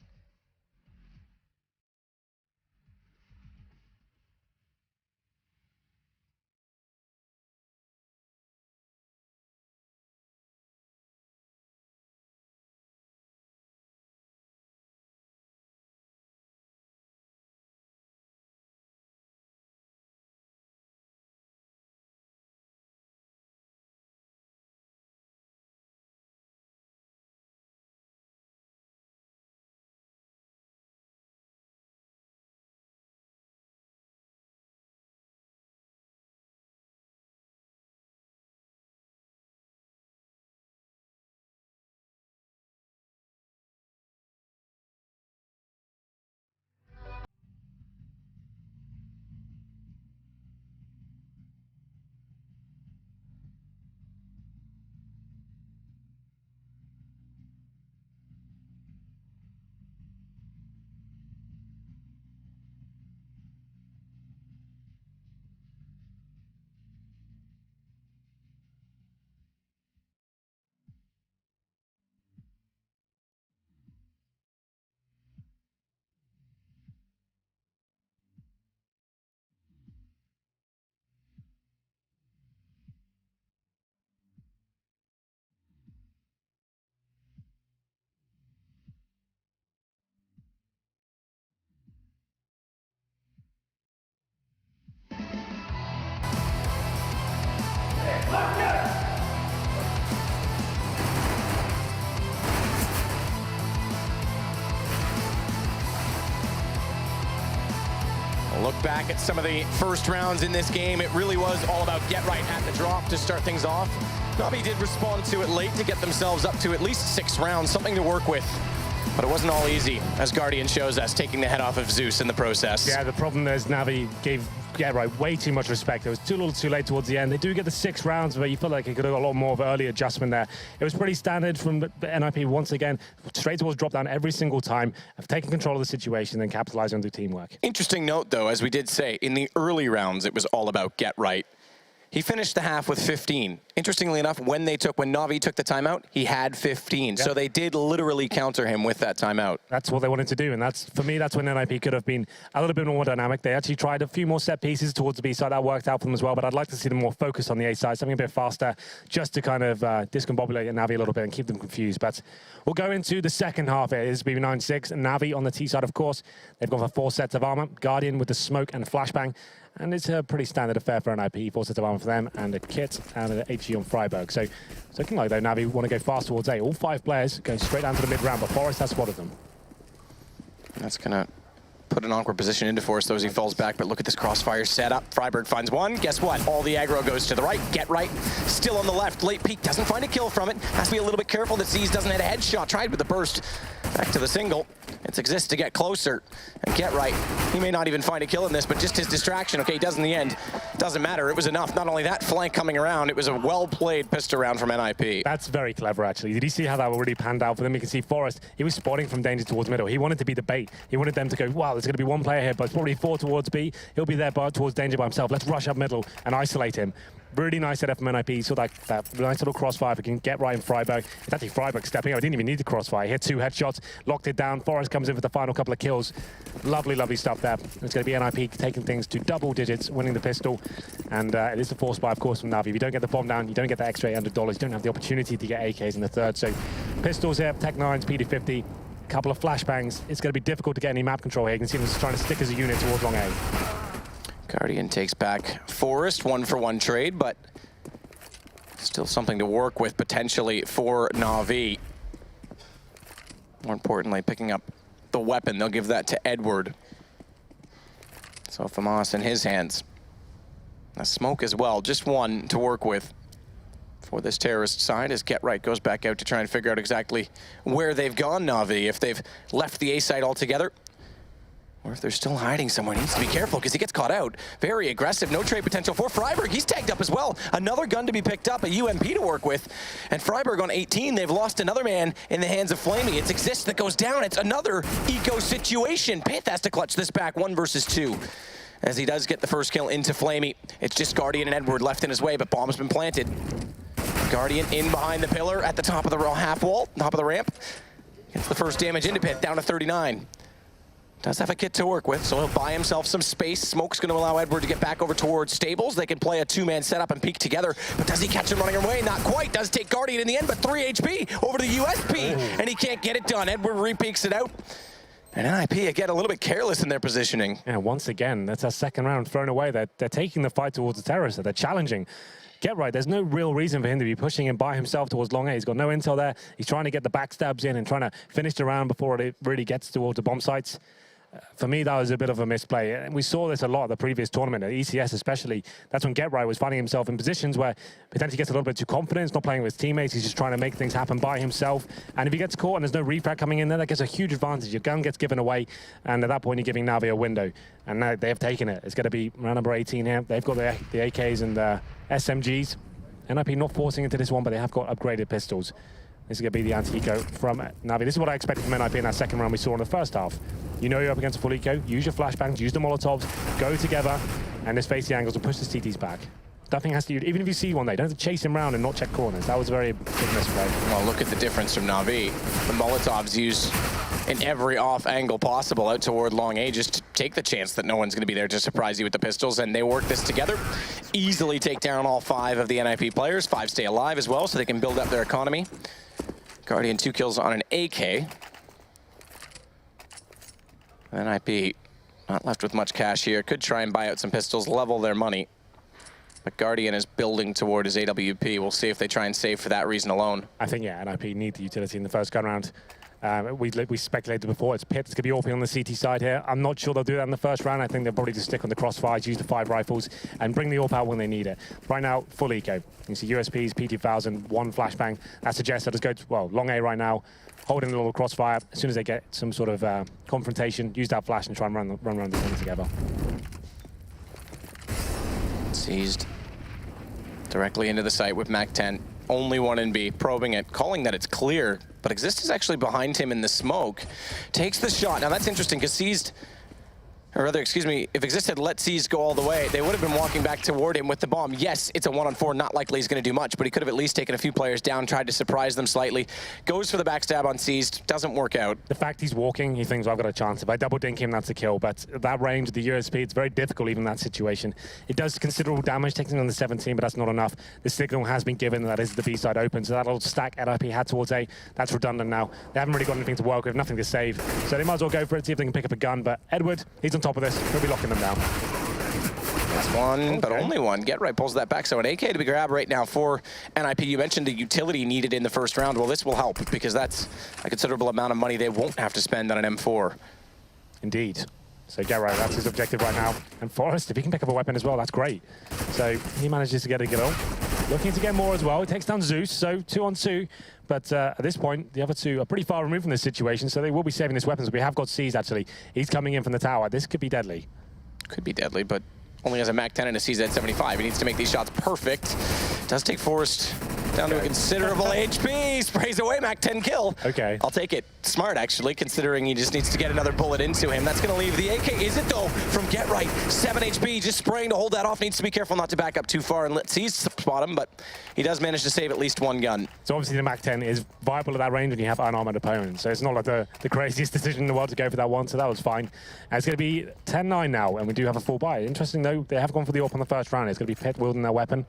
Look back at some of the first rounds in this game. It really was all about get right at the drop to start things off. NaVi did respond to it late to get themselves up to at least 6 rounds, something to work with. But it wasn't all easy, as Guardian shows us, taking the head off of Zeus in the process. Yeah, the problem is NaVi gave Get Right way too much respect. It was too little too late towards the end. They do get the 6 rounds, but you feel like it could have got a lot more of early adjustment there. It was pretty standard from the NiP once again, straight towards drop down every single time, of taking control of the situation and capitalizing on the teamwork. Interesting note, though, as we did say, in the early rounds, it was all about get right. He finished the half with 15. Interestingly enough, when NaVi took the timeout, he had 15. Yep. So they did literally counter him with that timeout. That's what they wanted to do, and that's, for me, that's when NiP could have been a little bit more dynamic. They actually tried a few more set pieces towards the B side. That worked out for them as well, but I'd like to see them more focused on the A side, something a bit faster, just to kind of discombobulate NaVi a little bit and keep them confused. But we'll go into the second half. It is BB96, NaVi on the T side, of course. They've gone for 4 sets of armor. Guardian with the smoke and flashbang. And it's a pretty standard affair for NiP, 4 sets of armor for them, and a kit and an HG on Freiburg. So it's looking like, though, NaVi want to go fast towards A. All 5 players going straight down to the mid-round, but Forest has spotted them. That's going to put an awkward position into Forest, though, as he falls back. But look at this crossfire setup. Freiburg finds one. Guess what? All the aggro goes to the right. Get right. Still on the left. Late peek. Doesn't find a kill from it. Has to be a little bit careful that Z's doesn't hit a headshot. Tried with the burst. Back to the single. It's Exist to get closer. And Get Right. He may not even find a kill in this, but just his distraction. Okay, he does in the end. Doesn't matter. It was enough. Not only that, flank coming around. It was a well-played pistol round from NiP. That's very clever, actually. Did you see how that already panned out for them? You can see Forest, he was spotting from danger towards middle. He wanted to be the bait. He wanted them to go, wow, there's going to be one player here, but it's probably 4 towards B. He'll be there towards danger by himself. Let's rush up middle and isolate him. Really nice setup from NiP. So that nice little crossfire. If we can get right in Freiburg. It's actually Freiburg stepping out. I didn't even need the crossfire. He had 2 headshots, locked it down. Forest comes in for the final couple of kills. Lovely, lovely stuff there. It's going to be NiP taking things to double digits, winning the pistol. And it is the force buy, of course, from NaVi. If you don't get the bomb down, you don't get the extra $800. You don't have the opportunity to get AKs in the third. So pistols here, Tech 9s, PD50. Couple of flashbangs. It's going to be difficult to get any map control here. You can see them just trying to stick as a unit towards long A. Guardian takes back Forest, 1-for-1 trade, but still something to work with potentially for NaVi. More importantly, picking up the weapon. They'll give that to Edward. So Famas in his hands. A smoke as well, just 1 to work with for this terrorist side as Get Right goes back out to try and figure out exactly where they've gone, NaVi. If they've left the A site altogether, or if they're still hiding somewhere. He needs to be careful because he gets caught out. Very aggressive, no trade potential for Freiburg. He's tagged up as well. Another gun to be picked up, a UMP to work with. And Freiburg on 18, they've lost another man in the hands of Flamey. It's Exist that goes down. It's another eco situation. Pith has to clutch this back, 1 versus 2. As he does get the first kill into Flamey. It's just Guardian and Edward left in his way, but bomb's been planted. Guardian in behind the pillar at the top of the half wall, top of the ramp. Gets the first damage into Pith, down to 39. Does have a kit to work with, so he'll buy himself some space. Smoke's going to allow Edward to get back over towards Stables. They can play a 2-man setup and peek together, but does he catch him running away? Not quite. Does take Guardian in the end, but 3 HP over to USP, and he can't get it done. Edward re-peeks it out. And NiP, again, a little bit careless in their positioning. Yeah, once again, that's our second round thrown away. They're taking the fight towards the terrorists. They're challenging. Get Right, there's no real reason for him to be pushing him by himself towards long A. He's got no intel there. He's trying to get the backstabs in and trying to finish the round before it really gets towards the bomb sites. For me, that was a bit of a misplay. And we saw this a lot at the previous tournament, at ECS especially. That's when Get Right was finding himself in positions where potentially gets a little bit too confident. He's not playing with his teammates. He's just trying to make things happen by himself. And if he gets caught and there's no refrag coming in there, that gets a huge advantage. Your gun gets given away. And at that point, you're giving NaVi a window. And now they have taken it. It's going to be round number 18 here. They've got the AKs and the SMGs. NiP not forcing into this one, but they have got upgraded pistols. This is going to be the anti-eco from NaVi. This is what I expected from NiP in that second round we saw in the first half. You know you're up against a full eco, use your flashbangs, use the Molotovs, go together, and just face the angles and push the CTs back. Nothing has to, even if you see one there, you don't have to chase him around and not check corners. That was a very big misplay. Well, look at the difference from NaVi. The Molotovs used in every off angle possible out toward long A just to take the chance that no one's going to be there to surprise you with the pistols, and they work this together. Easily take down all 5 of the NiP players. 5 stay alive as well, so they can build up their economy. Guardian 2 kills on an AK. NiP not left with much cash here. Could try and buy out some pistols, level their money. But Guardian is building toward his AWP. We'll see if they try and save for that reason alone. I think, yeah, NiP need the utility in the first gun round. We speculated before, it's Pit, it's going to be OP on the CT side here. I'm not sure they'll do that in the first round. I think they'll probably just stick on the crossfires, use the 5 rifles, and bring the AWP out when they need it. Right now, full eco. You can see USPs, P2000, 1 flashbang. That suggests they'll just go to, well, long A right now, holding a little crossfire. As soon as they get some sort of confrontation, use that flash and try and run around the thing together. Seized directly into the site with MAC-10. Only one in B, probing it, calling that it's clear. But Exist is actually behind him in the smoke. Takes the shot. Now that's interesting because Seized, or rather, excuse me, if Exist had let Seized go all the way, they would have been walking back toward him with the bomb. Yes, it's a 1-on-4, not likely he's going to do much, but he could have at least taken a few players down, tried to surprise them slightly. Goes for the backstab on Seized, doesn't work out. The fact he's walking, he thinks, well, I've got a chance. If I double dink him, that's a kill. But at that range, the USP, it's very difficult even in that situation. It does considerable damage, takes him on the 17, but that's not enough. The signal has been given that is the B side open, so that little stack NiP had towards A, that's redundant now. They haven't really got anything to work with, nothing to save. So they might as well go for it, see if they can pick up a gun. But Edward, he's on top of this. He'll be locking them down. That's one, but only one. Get right, pulls that back. So an AK to be grabbed right now for NiP. You mentioned the utility needed in the first round. Well, this will help because that's a considerable amount of money they won't have to spend on an M4. Indeed. So get right, that's his objective right now. And Forrest, if he can pick up a weapon as well, that's great. So he manages to get a kill. Looking to get more as well. He takes down Zeus, so 2 on 2. But at this point, the other two are pretty far removed from this situation, so they will be saving his weapons. We have got Seized, actually. He's coming in from the tower. This could be deadly. Could be deadly, but only has a MAC-10 and a CZ-75. He needs to make these shots perfect. Does take Forrest down to a considerable HP. Sprays away, MAC-10 kill. Okay. I'll take it. Smart, actually, considering he just needs to get another bullet into him. That's going to leave the AK. Is it, though, from Get Right? 7 HP, just spraying to hold that off. Needs to be careful not to back up too far and let Seized spot him, but he does manage to save at least one gun. So obviously the MAC-10 is viable at that range when you have unarmored opponents. So it's not like the craziest decision in the world to go for that one, so that was fine. And it's going to be 10-9 now, and we do have a full buy. Interesting, though, they have gone for the AWP on the first round. It's going to be Pit wielding their weapon.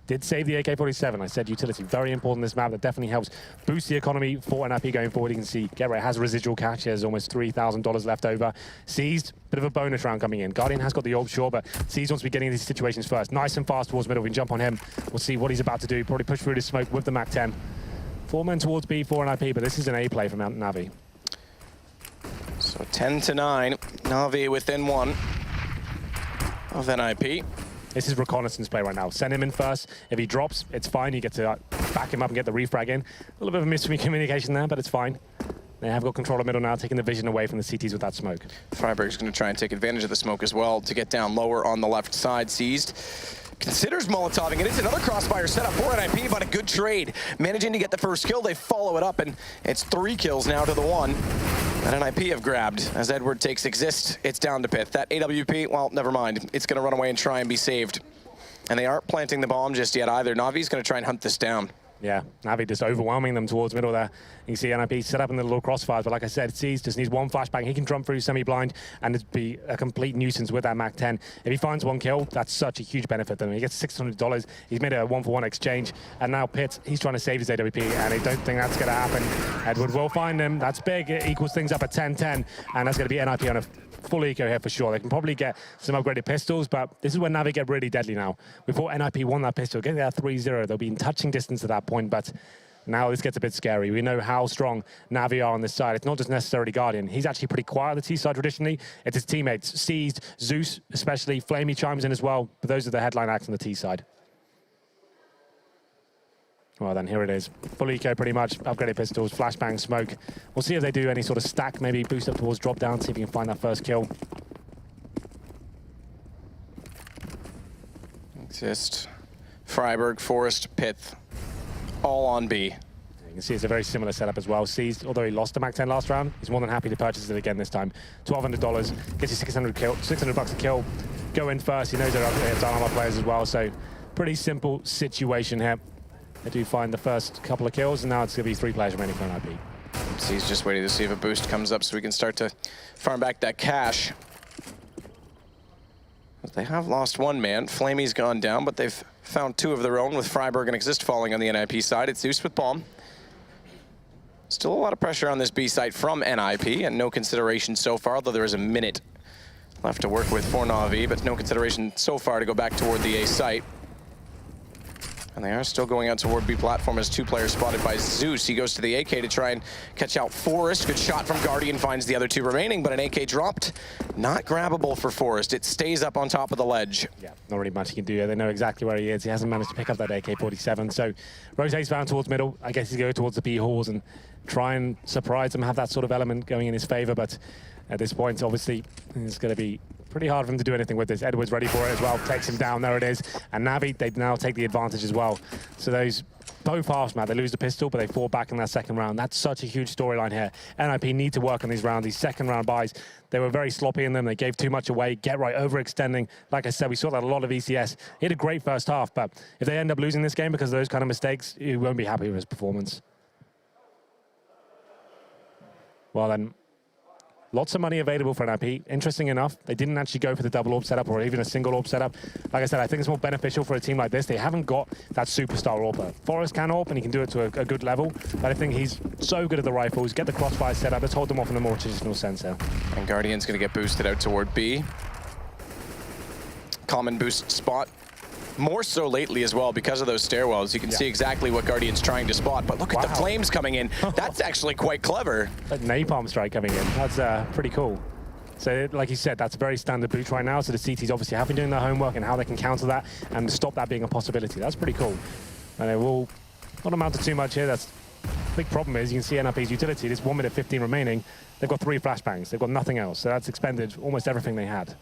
Did save the AK-47. I said utility, very important in this map. That definitely helps boost the economy for NiP going forward. You can see Get Right has residual cash. There's almost $3,000 left over. Seized, bit of a bonus round coming in. Guardian has got the AWP, sure, but Seized wants to be getting these situations first. Nice and fast towards middle. We can jump on him. We'll see what he's about to do. Probably push through the smoke with the MAC-10. 4 men towards B for NiP, but this is an A play from NaVi. So 10-9. NaVi within 1 of NiP. This is reconnaissance play right now. Send him in first. If he drops, it's fine. You get to back him up and get the refrag in. A little bit of a miscommunication there, but it's fine. They have got control of middle now, taking the vision away from the CTs with that smoke. Freiburg's going to try and take advantage of the smoke as well to get down lower on the left side. Seized. Considers Molotoving, and it's another crossfire setup for NiP, but a good trade. Managing to get the first kill, they follow it up, and it's 3 kills now to the 1 that NiP have grabbed. As Edward takes Exist, it's down to Pith. That AWP, well, never mind. It's going to run away and try and be saved. And they aren't planting the bomb just yet either. NaVi's going to try and hunt this down. Yeah, NaVi just overwhelming them towards middle there. You can see NiP set up in the little crossfires, but like I said, Seized just needs 1 flashbang. He can jump through semi-blind and it'd be a complete nuisance with that MAC-10. If he finds 1 kill, that's such a huge benefit to him. He gets $600. He's made a 1-for-1 exchange, and now Pitt, he's trying to save his AWP, and I don't think that's going to happen. Edward will find him. That's big. It equals things up at 10-10, and that's going to be NiP on a full eco here for sure. They can probably get some upgraded pistols, but this is when NaVi get really deadly now. We thought NiP won that pistol. Getting that 3-0, they'll be in touching distance at that point, but now this gets a bit scary. We know how strong NaVi are on this side. It's not just necessarily Guardian. He's actually pretty quiet on the T side traditionally. It's his teammates. Seized, Zeus especially. Flamey chimes in as well, but those are the headline acts on the T side. Well then, here it is. Full eco pretty much, upgraded pistols, flashbang, smoke. We'll see if they do any sort of stack, maybe boost up towards drop down, see if we can find that first kill. Exist, Freiburg, Forest, Pith, all on B. You can see it's a very similar setup as well. Seized, although he lost the MAC-10 last round, he's more than happy to purchase it again this time. $1,200, gets you $600 a kill. Go in first, he knows they're up here, it's armor players as well, so pretty simple situation here. They do find the first couple of kills, and now it's going to be 3 players remaining for NiP. He's just waiting to see if a boost comes up so we can start to farm back that cash. They have lost 1 man. Flamey's gone down, but they've found 2 of their own, with Freiburg and Exist falling on the NiP side. It's Zeus with bomb. Still a lot of pressure on this B site from NiP, and no consideration so far, although there is a minute left to work with for NaVi, but no consideration so far to go back toward the A site. And they are still going out toward B platform as 2 players spotted by Zeus. He goes to the AK to try and catch out Forest. Good shot from Guardian, finds the other 2 remaining, but an AK dropped. Not grabbable for Forest. It stays up on top of the ledge. Yeah, not really much he can do there. They know exactly where he is. He hasn't managed to pick up that AK-47. So rotates down towards middle. I guess he's going towards the B halls and try and surprise them, have that sort of element going in his favor. But at this point, obviously, it's going to be pretty hard for him to do anything with this. Edwards ready for it as well, takes him down, there it is. And NaVi, they now take the advantage as well. So those both halves, Matt, they lose the pistol, but they fall back in that second round. That's such a huge storyline here. NiP need to work on these rounds, these second round buys. They were very sloppy in them, they gave too much away, get right, overextending. Like I said, we saw that a lot of ECS. He had a great first half, but if they end up losing this game because of those kind of mistakes, you won't be happy with his performance. Well then, lots of money available for NiP. Interesting enough, they didn't actually go for the double orb setup or even a single orb setup. Like I said, I think it's more beneficial for a team like this. They haven't got that superstar orber. Forrest can orb and he can do it to a good level, but I think he's so good at the rifles. Get the crossfire set up. Let's hold them off in a more traditional sense here. And Guardian's going to get boosted out toward B. Common boost spot. More so lately as well because of those stairwells. You can see exactly what Guardian's trying to spot, but look at the flames coming in. That's actually quite clever. That napalm strike coming in, that's pretty cool. So like you said, that's a very standard boot right now, so the CTs obviously have been doing their homework and how they can counter that and stop that being a possibility. That's pretty cool. And it will not amount to too much here. That's the big problem is you can see NiP's utility, there's 1 minute 15 remaining. They've got 3 flashbangs, they've got nothing else, so that's expended almost everything they had.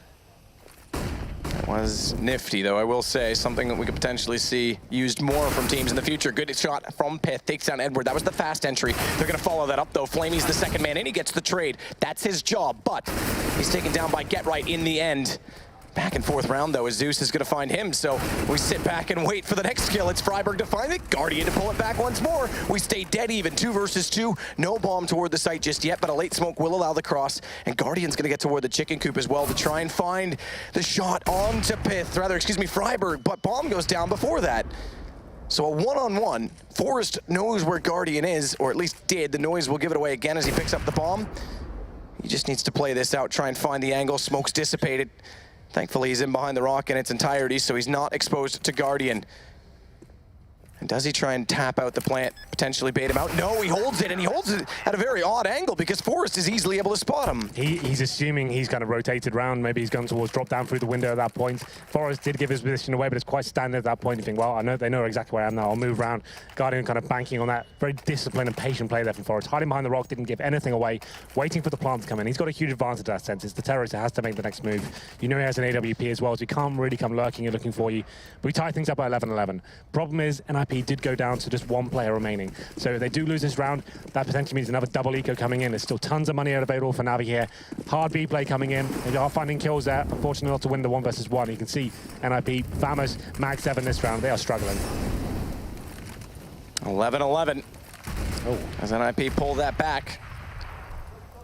Was nifty, though, I will say. Something that we could potentially see used more from teams in the future. Good shot from Pith, takes down Edward. That was the fast entry. They're going to follow that up, though. Flamey's the second man in. He gets the trade. That's his job, but he's taken down by Get Right in the end. Back and forth round, though, as Zeus is going to find him. So we sit back and wait for the next kill. It's Freiburg to find it. Guardian to pull it back once more. We stay dead even, 2 versus 2. No bomb toward the site just yet, but a late smoke will allow the cross. And Guardian's going to get toward the chicken coop as well to try and find the shot onto Pith. Rather, excuse me, Freiburg, but bomb goes down before that. So a one-on-one. Forrest knows where Guardian is, or at least did. The noise will give it away again as he picks up the bomb. He just needs to play this out, try and find the angle. Smoke's dissipated. Thankfully, he's in behind the rock in its entirety, so he's not exposed to Guardian. And does he try and tap out the plant, potentially bait him out? No, he holds it, and he holds it at a very odd angle because Forrest is easily able to spot him. He's assuming he's kind of rotated round. Maybe he's gone towards drop down through the window at that point. Forrest did give his position away, but it's quite standard at that point. You think, well, I know they know exactly where I am now. I'll move around. Guardian kind of banking on that very disciplined and patient play there from Forrest. Hiding behind the rock, didn't give anything away, waiting for the plant to come in. He's got a huge advantage in that sense. It's the terrorist that has to make the next move. You know he has an AWP as well, so he can't really come lurking and looking for you. But we tie things up at 11-11. Problem is, NiP did go down to just 1 player remaining. So if they do lose this round, that potentially means another double eco coming in. There's still tons of money available for NaVi here. Hard B play coming in. They are finding kills there. Unfortunately not to win the 1 versus 1. You can see NiP, Famous, Mag 7 this round. They are struggling. 11-11. Oh, as NiP pull that back.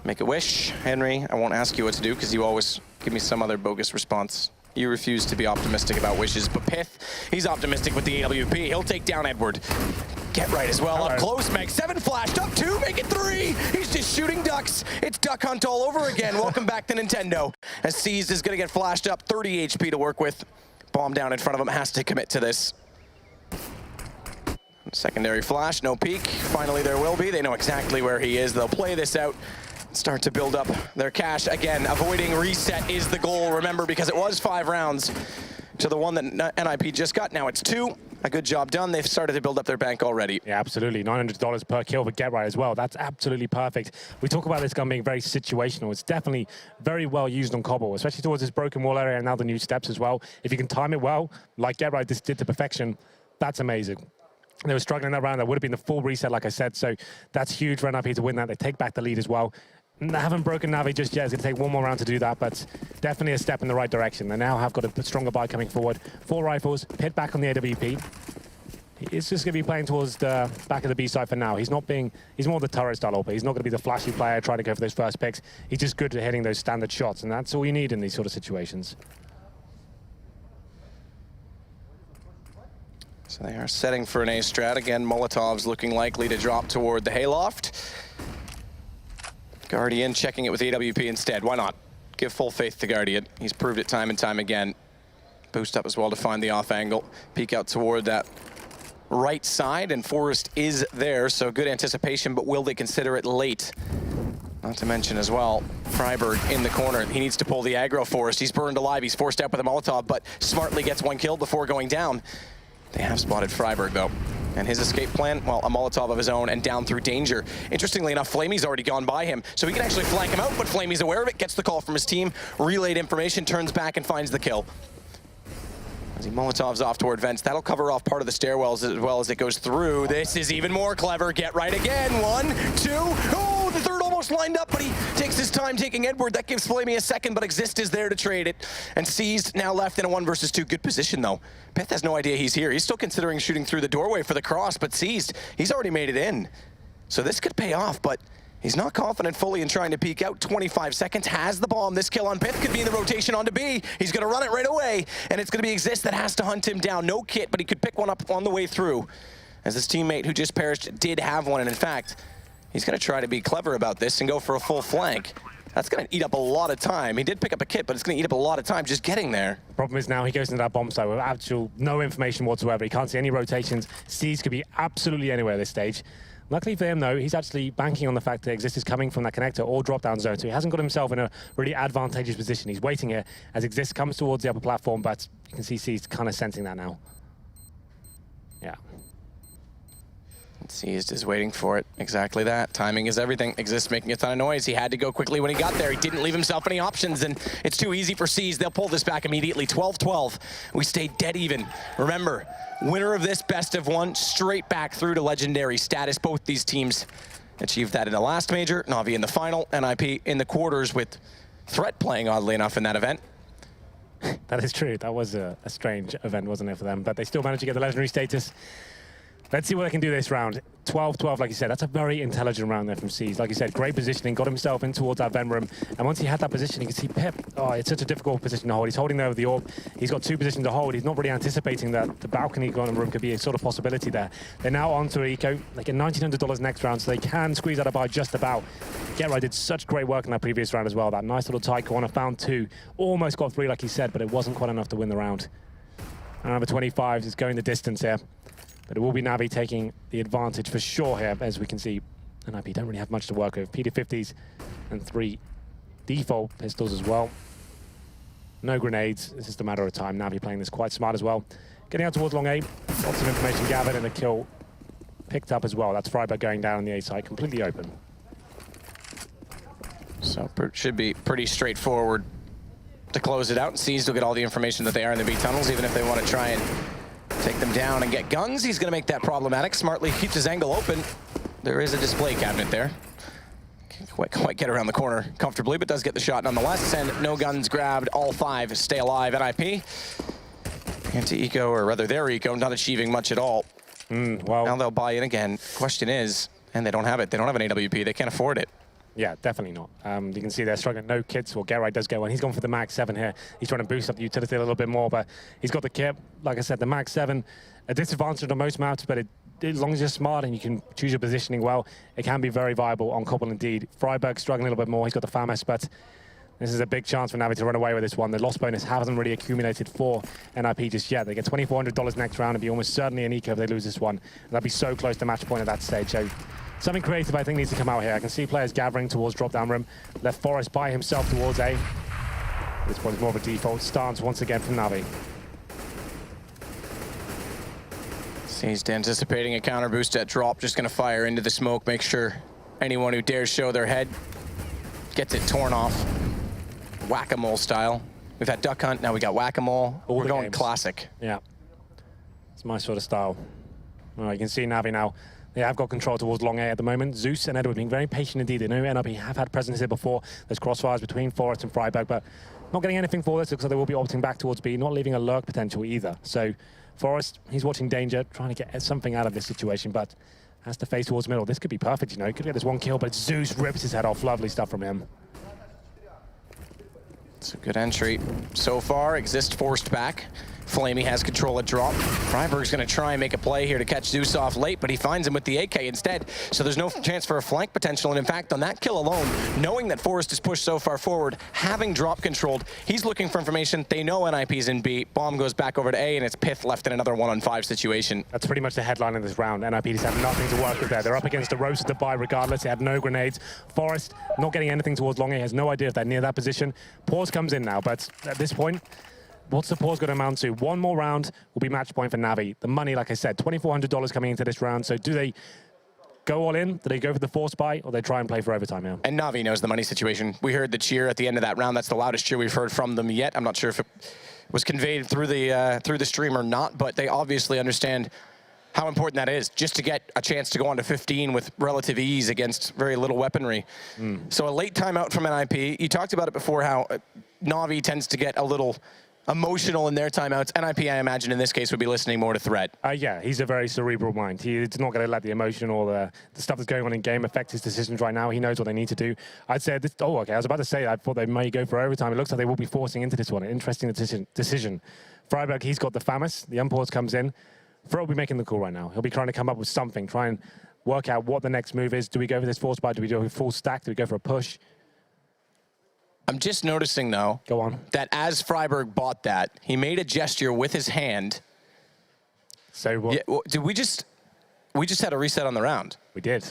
Make a wish. Henry, I won't ask you what to do because you always give me some other bogus response. You refuse to be optimistic about wishes, but Pith, he's optimistic with the AWP. He'll take down Edward. Get Right as well, up close, Meg. 7 flashed, up 2, make it 3. He's just shooting ducks. It's Duck Hunt all over again. Welcome back to Nintendo. As Seized is gonna get flashed up, 30 HP to work with. Bomb down in front of him, has to commit to this. Secondary flash, no peek. Finally there will be. They know exactly where he is. They'll play this out. Start to build up their cash. Again, avoiding reset is the goal, remember, because it was 5 rounds to the one that NiP just got. Now it's 2. A good job done. They've started to build up their bank already. Yeah, absolutely. $900 per kill for Get Right as well. That's absolutely perfect. We talk about this gun being very situational. It's definitely very well used on Cbble, especially towards this broken wall area and now the new steps as well. If you can time it well, like Get Right did to perfection, that's amazing. They were struggling that round. That would have been the full reset, like I said. So that's huge for NiP to win that. They take back the lead as well. They haven't broken NaVi just yet. It's going to take 1 more round to do that, but definitely a step in the right direction. They now have got a stronger buy coming forward. 4 rifles, Pit back on the AWP. He's just going to be playing towards the back of the B side for now. He's more the turret style opener. He's not going to be the flashy player trying to go for those first picks. He's just good at hitting those standard shots, and that's all you need in these sort of situations. So they are setting for an A strat. Again, Molotov's looking likely to drop toward the hayloft. Guardian checking it with AWP instead. Why not? give full faith to Guardian. He's proved it time and time again. Boost up as well to find the off angle. Peek out toward that right side, and Forrest is there, so good anticipation, but will they consider it late? Not to mention as well, Freiberg in the corner. He needs to pull the aggro. Forrest, he's burned alive. He's forced out with a Molotov, but smartly gets one kill before going down. They have spotted Freiberg, though. And his escape plan, well, a Molotov of his own and down through danger. Interestingly enough, Flamey's already gone by him, so he can actually flank him out, but Flamey's aware of it, gets the call from his team, relayed information, turns back and finds the kill. As he Molotovs off toward vents, that'll cover off part of the stairwells as well as it goes through. This is even more clever. Get right again. 1, 2. Oh, the third almost lined up, but he takes his time taking Edward. That gives Flamey a second, but Exist is there to trade it. And Seized now left in a 1 versus 2. Good position, though. Peth has no idea he's here. He's still considering shooting through the doorway for the cross, but Seized, he's already made it in. So this could pay off, but he's not confident fully in trying to peek out. 25 seconds, has the bomb. This kill on Pith could be in the rotation onto B. He's gonna run it right away, and it's gonna be Exist that has to hunt him down. No kit, but he could pick one up on the way through. As his teammate who just perished did have one, and in fact, he's gonna try to be clever about this and go for a full flank. That's gonna eat up a lot of time. He did pick up a kit, but it's gonna eat up a lot of time just getting there. The problem is now he goes into that bomb site with no information whatsoever. He can't see any rotations. Seas could be absolutely anywhere at this stage. Luckily for him, though, he's actually banking on the fact that Exist is coming from that connector or drop-down zone, so he hasn't got himself in a really advantageous position. He's waiting here as Exist comes towards the upper platform, but you can see Seized kind of sensing that now. Yeah. Seized is waiting for it. Exactly that. Timing is everything. Exist making a ton of noise. He had to go quickly when he got there. He didn't leave himself any options, and it's too easy for Seized. They'll pull this back immediately. 12-12. We stay dead even. Remember, winner of this best of one, straight back through to legendary status. Both these teams achieved that in the last major. NaVi in the final, NiP in the quarters, with Threat playing, oddly enough, in that event. That is true. That was a strange event, wasn't it, for them? But they still managed to get the legendary status. Let's see what they can do this round. 12-12, like you said, that's a very intelligent round there from Seized. Like you said, great positioning, got himself in towards that vent room. And once he had that position, you can see Pip. Oh, it's such a difficult position to hold. He's holding there with the orb. He's got 2 positions to hold. He's not really anticipating that the balcony going room could be a sort of possibility there. They're now on to Eco. They get $1,900 next round, so they can squeeze out a buy just about. Get-Right did such great work in that previous round as well. That nice little tight corner, found 2. Almost got 3, like he said, but it wasn't quite enough to win the round. And number 25 is going the distance here. But it will be NaVi taking the advantage for sure here, as we can see. NiP don't really have much to work with. P250s and 3 default pistols as well. No grenades. It's just a matter of time. NaVi playing this quite smart as well. Getting out towards long A. Lots of information gathered and a kill picked up as well. That's Freiberg going down on the A side, completely open. So should be pretty straightforward to close it out. Seized will get all the information that they are in the B tunnels, even if they want to try and take them down and get guns. He's going to make that problematic. Smartly keeps his angle open. There is a display cabinet there. Can't quite get around the corner comfortably, but does get the shot nonetheless. And no guns grabbed. All 5 stay alive. NiP anti-eco, or rather their eco, not achieving much at all. Well, now they'll buy in again. Question is, and they don't have it. They don't have an AWP. They can't afford it. Yeah, definitely not. You can see they're struggling. No kits. Well, Get-Right does get one. He's gone for the Mag 7 here. He's trying to boost up the utility a little bit more, but he's got the kit. Like I said, the Mag 7, a disadvantage on most maps, but as long as you're smart and you can choose your positioning well, it can be very viable on Cbble indeed. Freiberg struggling a little bit more. He's got the FAMAS, but this is a big chance for NaVi to run away with this one. The loss bonus hasn't really accumulated for NiP just yet. They get $2,400 next round and be almost certainly an eco if they lose this one. They'll be so close to match point at that stage. So something creative, I think, needs to come out here. I can see players gathering towards drop-down room. Left Forrest by himself towards A. This one's more of a default stance once again from NaVi. Seized anticipating a counter boost at drop. Just going to fire into the smoke. Make sure anyone who dares show their head gets it torn off. Whack-a-mole style. We've had Duck Hunt, now we got Whack-a-mole. We're going classic. Yeah. It's my sort of style. All right, you can see NaVi now. They have got control towards long A at the moment. Zeus and Edward being very patient indeed. They know NiP have had presence here before. There's crossfires between Forrest and Freiberg, but not getting anything for this. Looks like they will be opting back towards B, not leaving a lurk potential either. So Forrest, he's watching danger, trying to get something out of this situation, but has to face towards middle. This could be perfect, you know. Could get this one kill, but Zeus rips his head off. Lovely stuff from him. It's a good entry so far. Exist forced back. Flamey has control of drop. Freiburg's going to try and make a play here to catch Zeus off late, but he finds him with the AK instead. So there's no chance for a flank potential. And in fact, on that kill alone, knowing that Forest is pushed so far forward, having drop controlled, he's looking for information. They know NiP's in B. Bomb goes back over to A, and it's Pith left in another 1-on-5 situation. That's pretty much the headline in this round. NiP just have nothing to work with there. They're up against a roasted to buy regardless. They had no grenades. Forest not getting anything towards long. He has no idea if they're near that position. Pause comes in now, but at this point, what's the pause going to amount to? One more round will be match point for NaVi. The money, like I said, $2,400 coming into this round. So do they go all in? Do they go for the force buy, or they try and play for overtime here? And NaVi knows the money situation. We heard the cheer at the end of that round. That's the loudest cheer we've heard from them yet. I'm not sure if it was conveyed through the stream or not, but they obviously understand how important that is, just to get a chance to go on to 15 with relative ease against very little weaponry. So a late timeout from NiP. You talked about it before, how NaVi tends to get a little emotional in their timeouts. NiP, I imagine, in this case, would be listening more to threat. Yeah, he's a very cerebral mind. He's not going to let the emotion or the stuff that's going on in game affect his decisions right now. He knows what they need to do. I'd say this. Oh, okay. I was about to say I thought they may go for overtime. It looks like they will be forcing into this one. An interesting decision. Freiburg, he's got the FAMAS. The unpause comes in. Fro will be making the call right now. He'll be trying to come up with something, try and work out what the next move is. Do we go for this force buy? Do we do a full stack? Do we go for a push? I'm just noticing, though, go on, that as Freiburg bought that, he made a gesture with his hand. So what? Yeah, well, we just had a reset on the round. We did.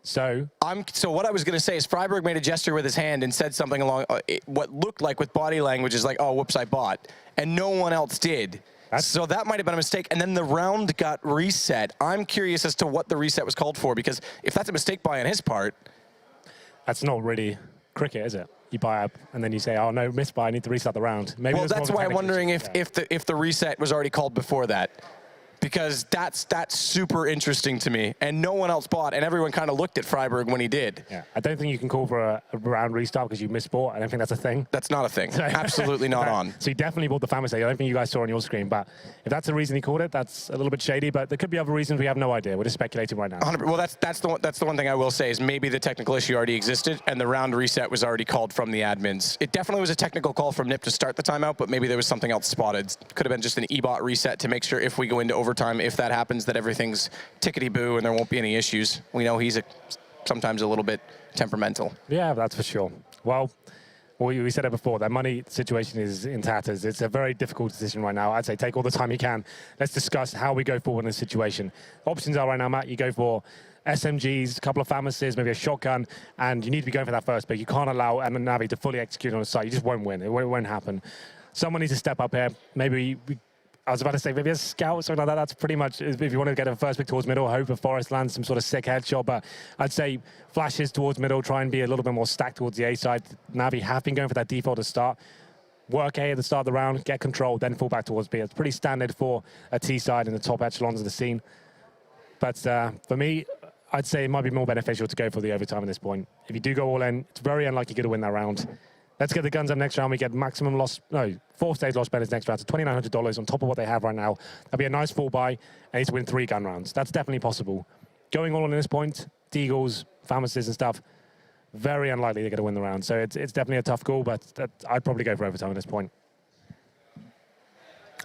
So what I was going to say is Freiburg made a gesture with his hand and said something along what looked like with body language is like, oh, whoops, I bought. And no one else did. So that might have been a mistake. And then the round got reset. I'm curious as to what the reset was called for, because if that's a mistake buy on his part. That's not really cricket, is it? You buy up and then you say, oh, no, miss buy, I need to restart the round. Maybe well, that's why I'm wondering if the reset was already called before that. Because that's super interesting to me. And no one else bought, and everyone kind of looked at Freiburg when he did. Yeah, I don't think you can call for a round restart because you misbought. I don't think that's a thing. That's not a thing. Absolutely not on. So he definitely bought the FAMAS. I don't think you guys saw on your screen, but if that's the reason he called it, that's a little bit shady, but there could be other reasons. We have no idea. We're just speculating right now. Well, that's the one thing I will say is maybe the technical issue already existed and the round reset was already called from the admins. It definitely was a technical call from NiP to start the timeout, but maybe there was something else spotted. Could have been just an e-bot reset to make sure if we go into overtime, if that happens, that everything's tickety-boo and there won't be any issues. We know he's sometimes a little bit temperamental. Yeah, that's for sure. Well, we said it before, that money situation is in tatters. It's a very difficult decision right now. I'd say take all the time you can. Let's discuss how we go forward in this situation. Options are right now, Matt, you go for SMGs, a couple of FAMASes, maybe a shotgun, and you need to be going for that first pick. You can't allow NaVi to fully execute on the site. You just won't win. It won't happen. Someone needs to step up here. Maybe I was about to say maybe a scout or something like that. That's pretty much, if you want to get a first pick towards middle, hope if Forest lands some sort of sick headshot. But I'd say flashes towards middle, try and be a little bit more stacked towards the A side. NaVi have been going for that default to start. Work A at the start of the round, get control, then fall back towards B. It's pretty standard for a T side in the top echelons of the scene. But for me, I'd say it might be more beneficial to go for the overtime at this point. If you do go all in, it's very unlikely you're going to win that round. Let's get the guns up next round. We get maximum loss, no, 4-stage loss benefits next round. So $2,900 on top of what they have right now. That'd be a nice full buy, and he's win 3 gun rounds. That's definitely possible. Going all on at this point, Deagles, FAMASes and stuff, very unlikely they're going to win the round. So it's definitely a tough call, but I'd probably go for overtime at this point.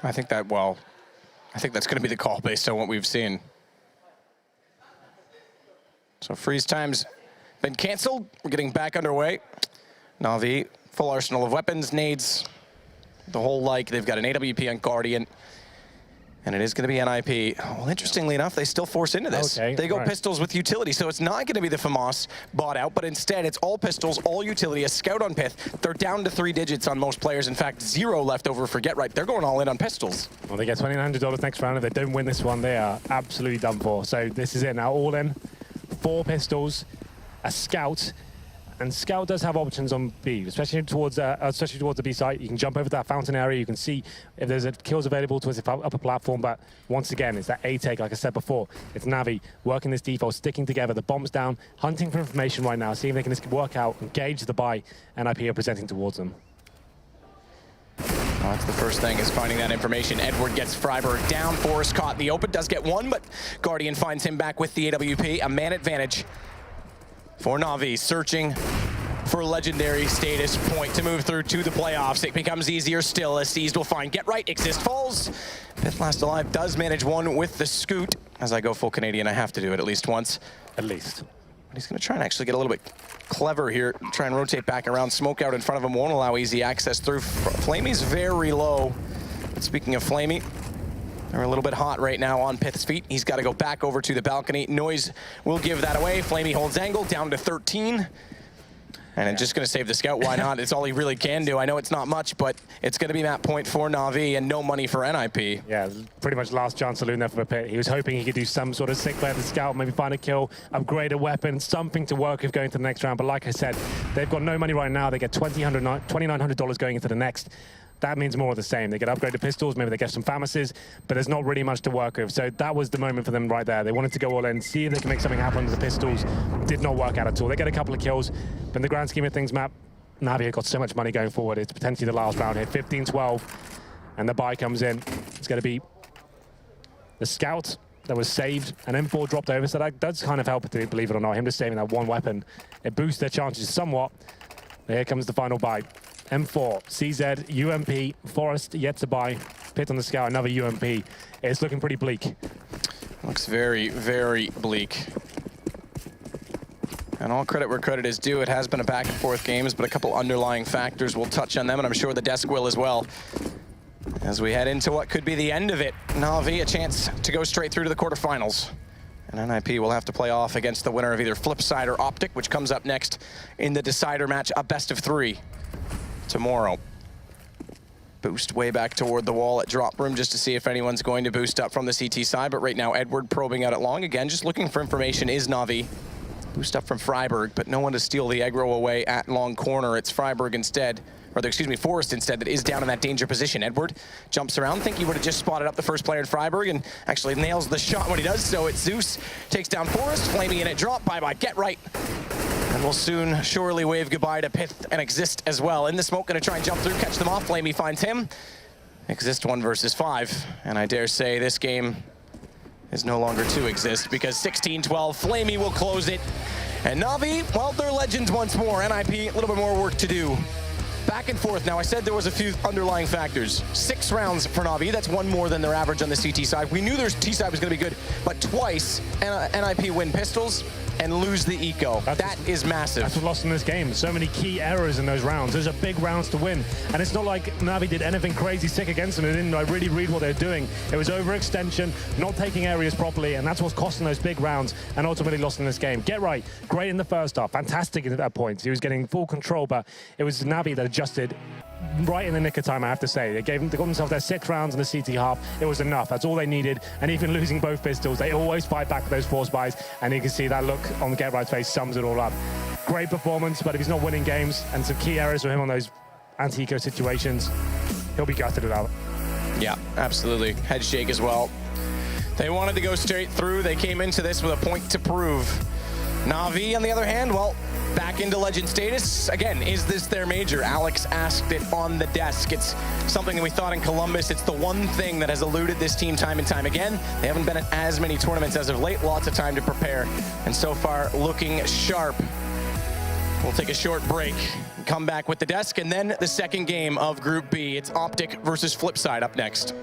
I think that's going to be the call based on what we've seen. So freeze time's been canceled. We're getting back underway. NaVi, full arsenal of weapons, nades, the whole like. They've got an AWP on Guardian, and it is going to be NiP. Well, interestingly enough, they still force into this. Okay, they go pistols with utility, so it's not going to be the FAMAS bought out, but instead it's all pistols, all utility, a scout on Pith. They're down to 3 digits on most players. In fact, 0 left over for Get Right. They're going all in on pistols. Well, they get $2,900 next round. If they don't win this one, they are absolutely done for. So this is it now, all in. 4 pistols, a scout. And Scout does have options on B, especially towards the B site. You can jump over that fountain area. You can see if there's kills available towards the upper platform. But once again, it's that A take, like I said before. It's NaVi working this default, sticking together. The bomb's down, hunting for information right now, seeing if they can just work out and gauge the buy NiP are presenting towards them. Well, that's the first thing, is finding that information. Edward gets Freiburg down. Forrest caught in the open, does get one, but Guardian finds him back with the AWP. A man advantage for NaVi, searching for legendary status point to move through to the playoffs. It becomes easier still as Seized will find Get Right, Exist falls. Pith last alive does manage one with the scoot. As I go full Canadian, I have to do it at least once. At least. But he's going to try and actually get a little bit clever here. Try and rotate back around. Smoke out in front of him won't allow easy access through. Flamey's very low. But speaking of Flamey, they're a little bit hot right now on Pith's feet. He's got to go back over to the balcony. Noise will give that away. Flamey holds angle down to 13. And I'm just going to save the scout. Why not? It's all he really can do. I know it's not much, but it's going to be map point for NaVi and no money for NiP. Yeah, pretty much last chance saloon there for Pith. He was hoping he could do some sort of sick play at the scout, maybe find a kill, upgrade a weapon, something to work with going to the next round. But like I said, they've got no money right now. They get $2,900 going into the next. That means more of the same. They get upgraded pistols, maybe they get some FAMASes, but there's not really much to work with. So that was the moment for them right there. They wanted to go all in, see if they can make something happen with the pistols. Did not work out at all. They get a couple of kills, but in the grand scheme of things, map, NaVi have got so much money going forward. It's potentially the last round here, 15-12, and the buy comes in. It's going to be the scout that was saved, and M4 dropped over, so that does kind of help, believe it or not. Him just saving that one weapon. It boosts their chances somewhat. Here comes the final buy. M4, CZ, UMP, Forest yet to buy. Pith on the scout, another UMP. It's looking pretty bleak. Looks very, very bleak. And all credit where credit is due. It has been a back and forth games, but a couple underlying factors. We'll touch on them, and I'm sure the desk will as well. As we head into what could be the end of it. NaVi a chance to go straight through to the quarterfinals. And NiP will have to play off against the winner of either Flipside or Optic, which comes up next in the decider match, a best of 3 tomorrow. Boost way back toward the wall at drop room just to see if anyone's going to boost up from the CT side. But right now, Edward probing out at long. Again, just looking for information. Is NaVi. Boost up from Freiburg, but no one to steal the aggro away at long corner. It's Freiburg instead. Or excuse me, Forrest instead, that is down in that danger position. Edward jumps around. Think he would have just spotted up the first player in Freiburg and actually nails the shot when he does so. It's Zeus, takes down Forrest, Flamey in it, drop, bye-bye, Get Right. And we'll soon surely wave goodbye to Pith and Exist as well. In the smoke, gonna try and jump through, catch them off. Flamey finds him. Exist 1 versus 5. And I dare say this game is no longer to Exist because 16-12, Flamey will close it. And NaVi, well, they're legends once more. NiP, a little bit more work to do. Back and forth. Now, I said there was a few underlying factors. 6 rounds for NaVi. That's 1 more than their average on the CT side. We knew their T side was going to be good, but twice NiP win pistols and lose the eco. That is massive. That's what lost in this game. So many key errors in those rounds. Those are big rounds to win. And it's not like NaVi did anything crazy sick against them. They didn't really read what they were doing. It was overextension, not taking areas properly, and that's what's costing those big rounds and ultimately lost in this game. Get Right, great in the first half, fantastic at that point. He was getting full control, but it was NaVi that adjusted right in the nick of time, I have to say. They got themselves their 6 rounds in the CT half. It was enough. That's all they needed. And even losing both pistols, they always fight back with those force buys. And you can see that look on Get Right's face sums it all up. Great performance, but if he's not winning games and some key errors for him on those anti-eco situations, he'll be gutted without. Yeah, absolutely. Head shake as well. They wanted to go straight through. They came into this with a point to prove. NaVi, on the other hand, well, back into legend status. Again, is this their major? Alex asked it on the desk. It's something that we thought in Columbus. It's the one thing that has eluded this team time and time again. They haven't been at as many tournaments as of late. Lots of time to prepare. And so far, looking sharp. We'll take a short break, come back with the desk, and then the second game of Group B. It's Optic versus Flipside up next.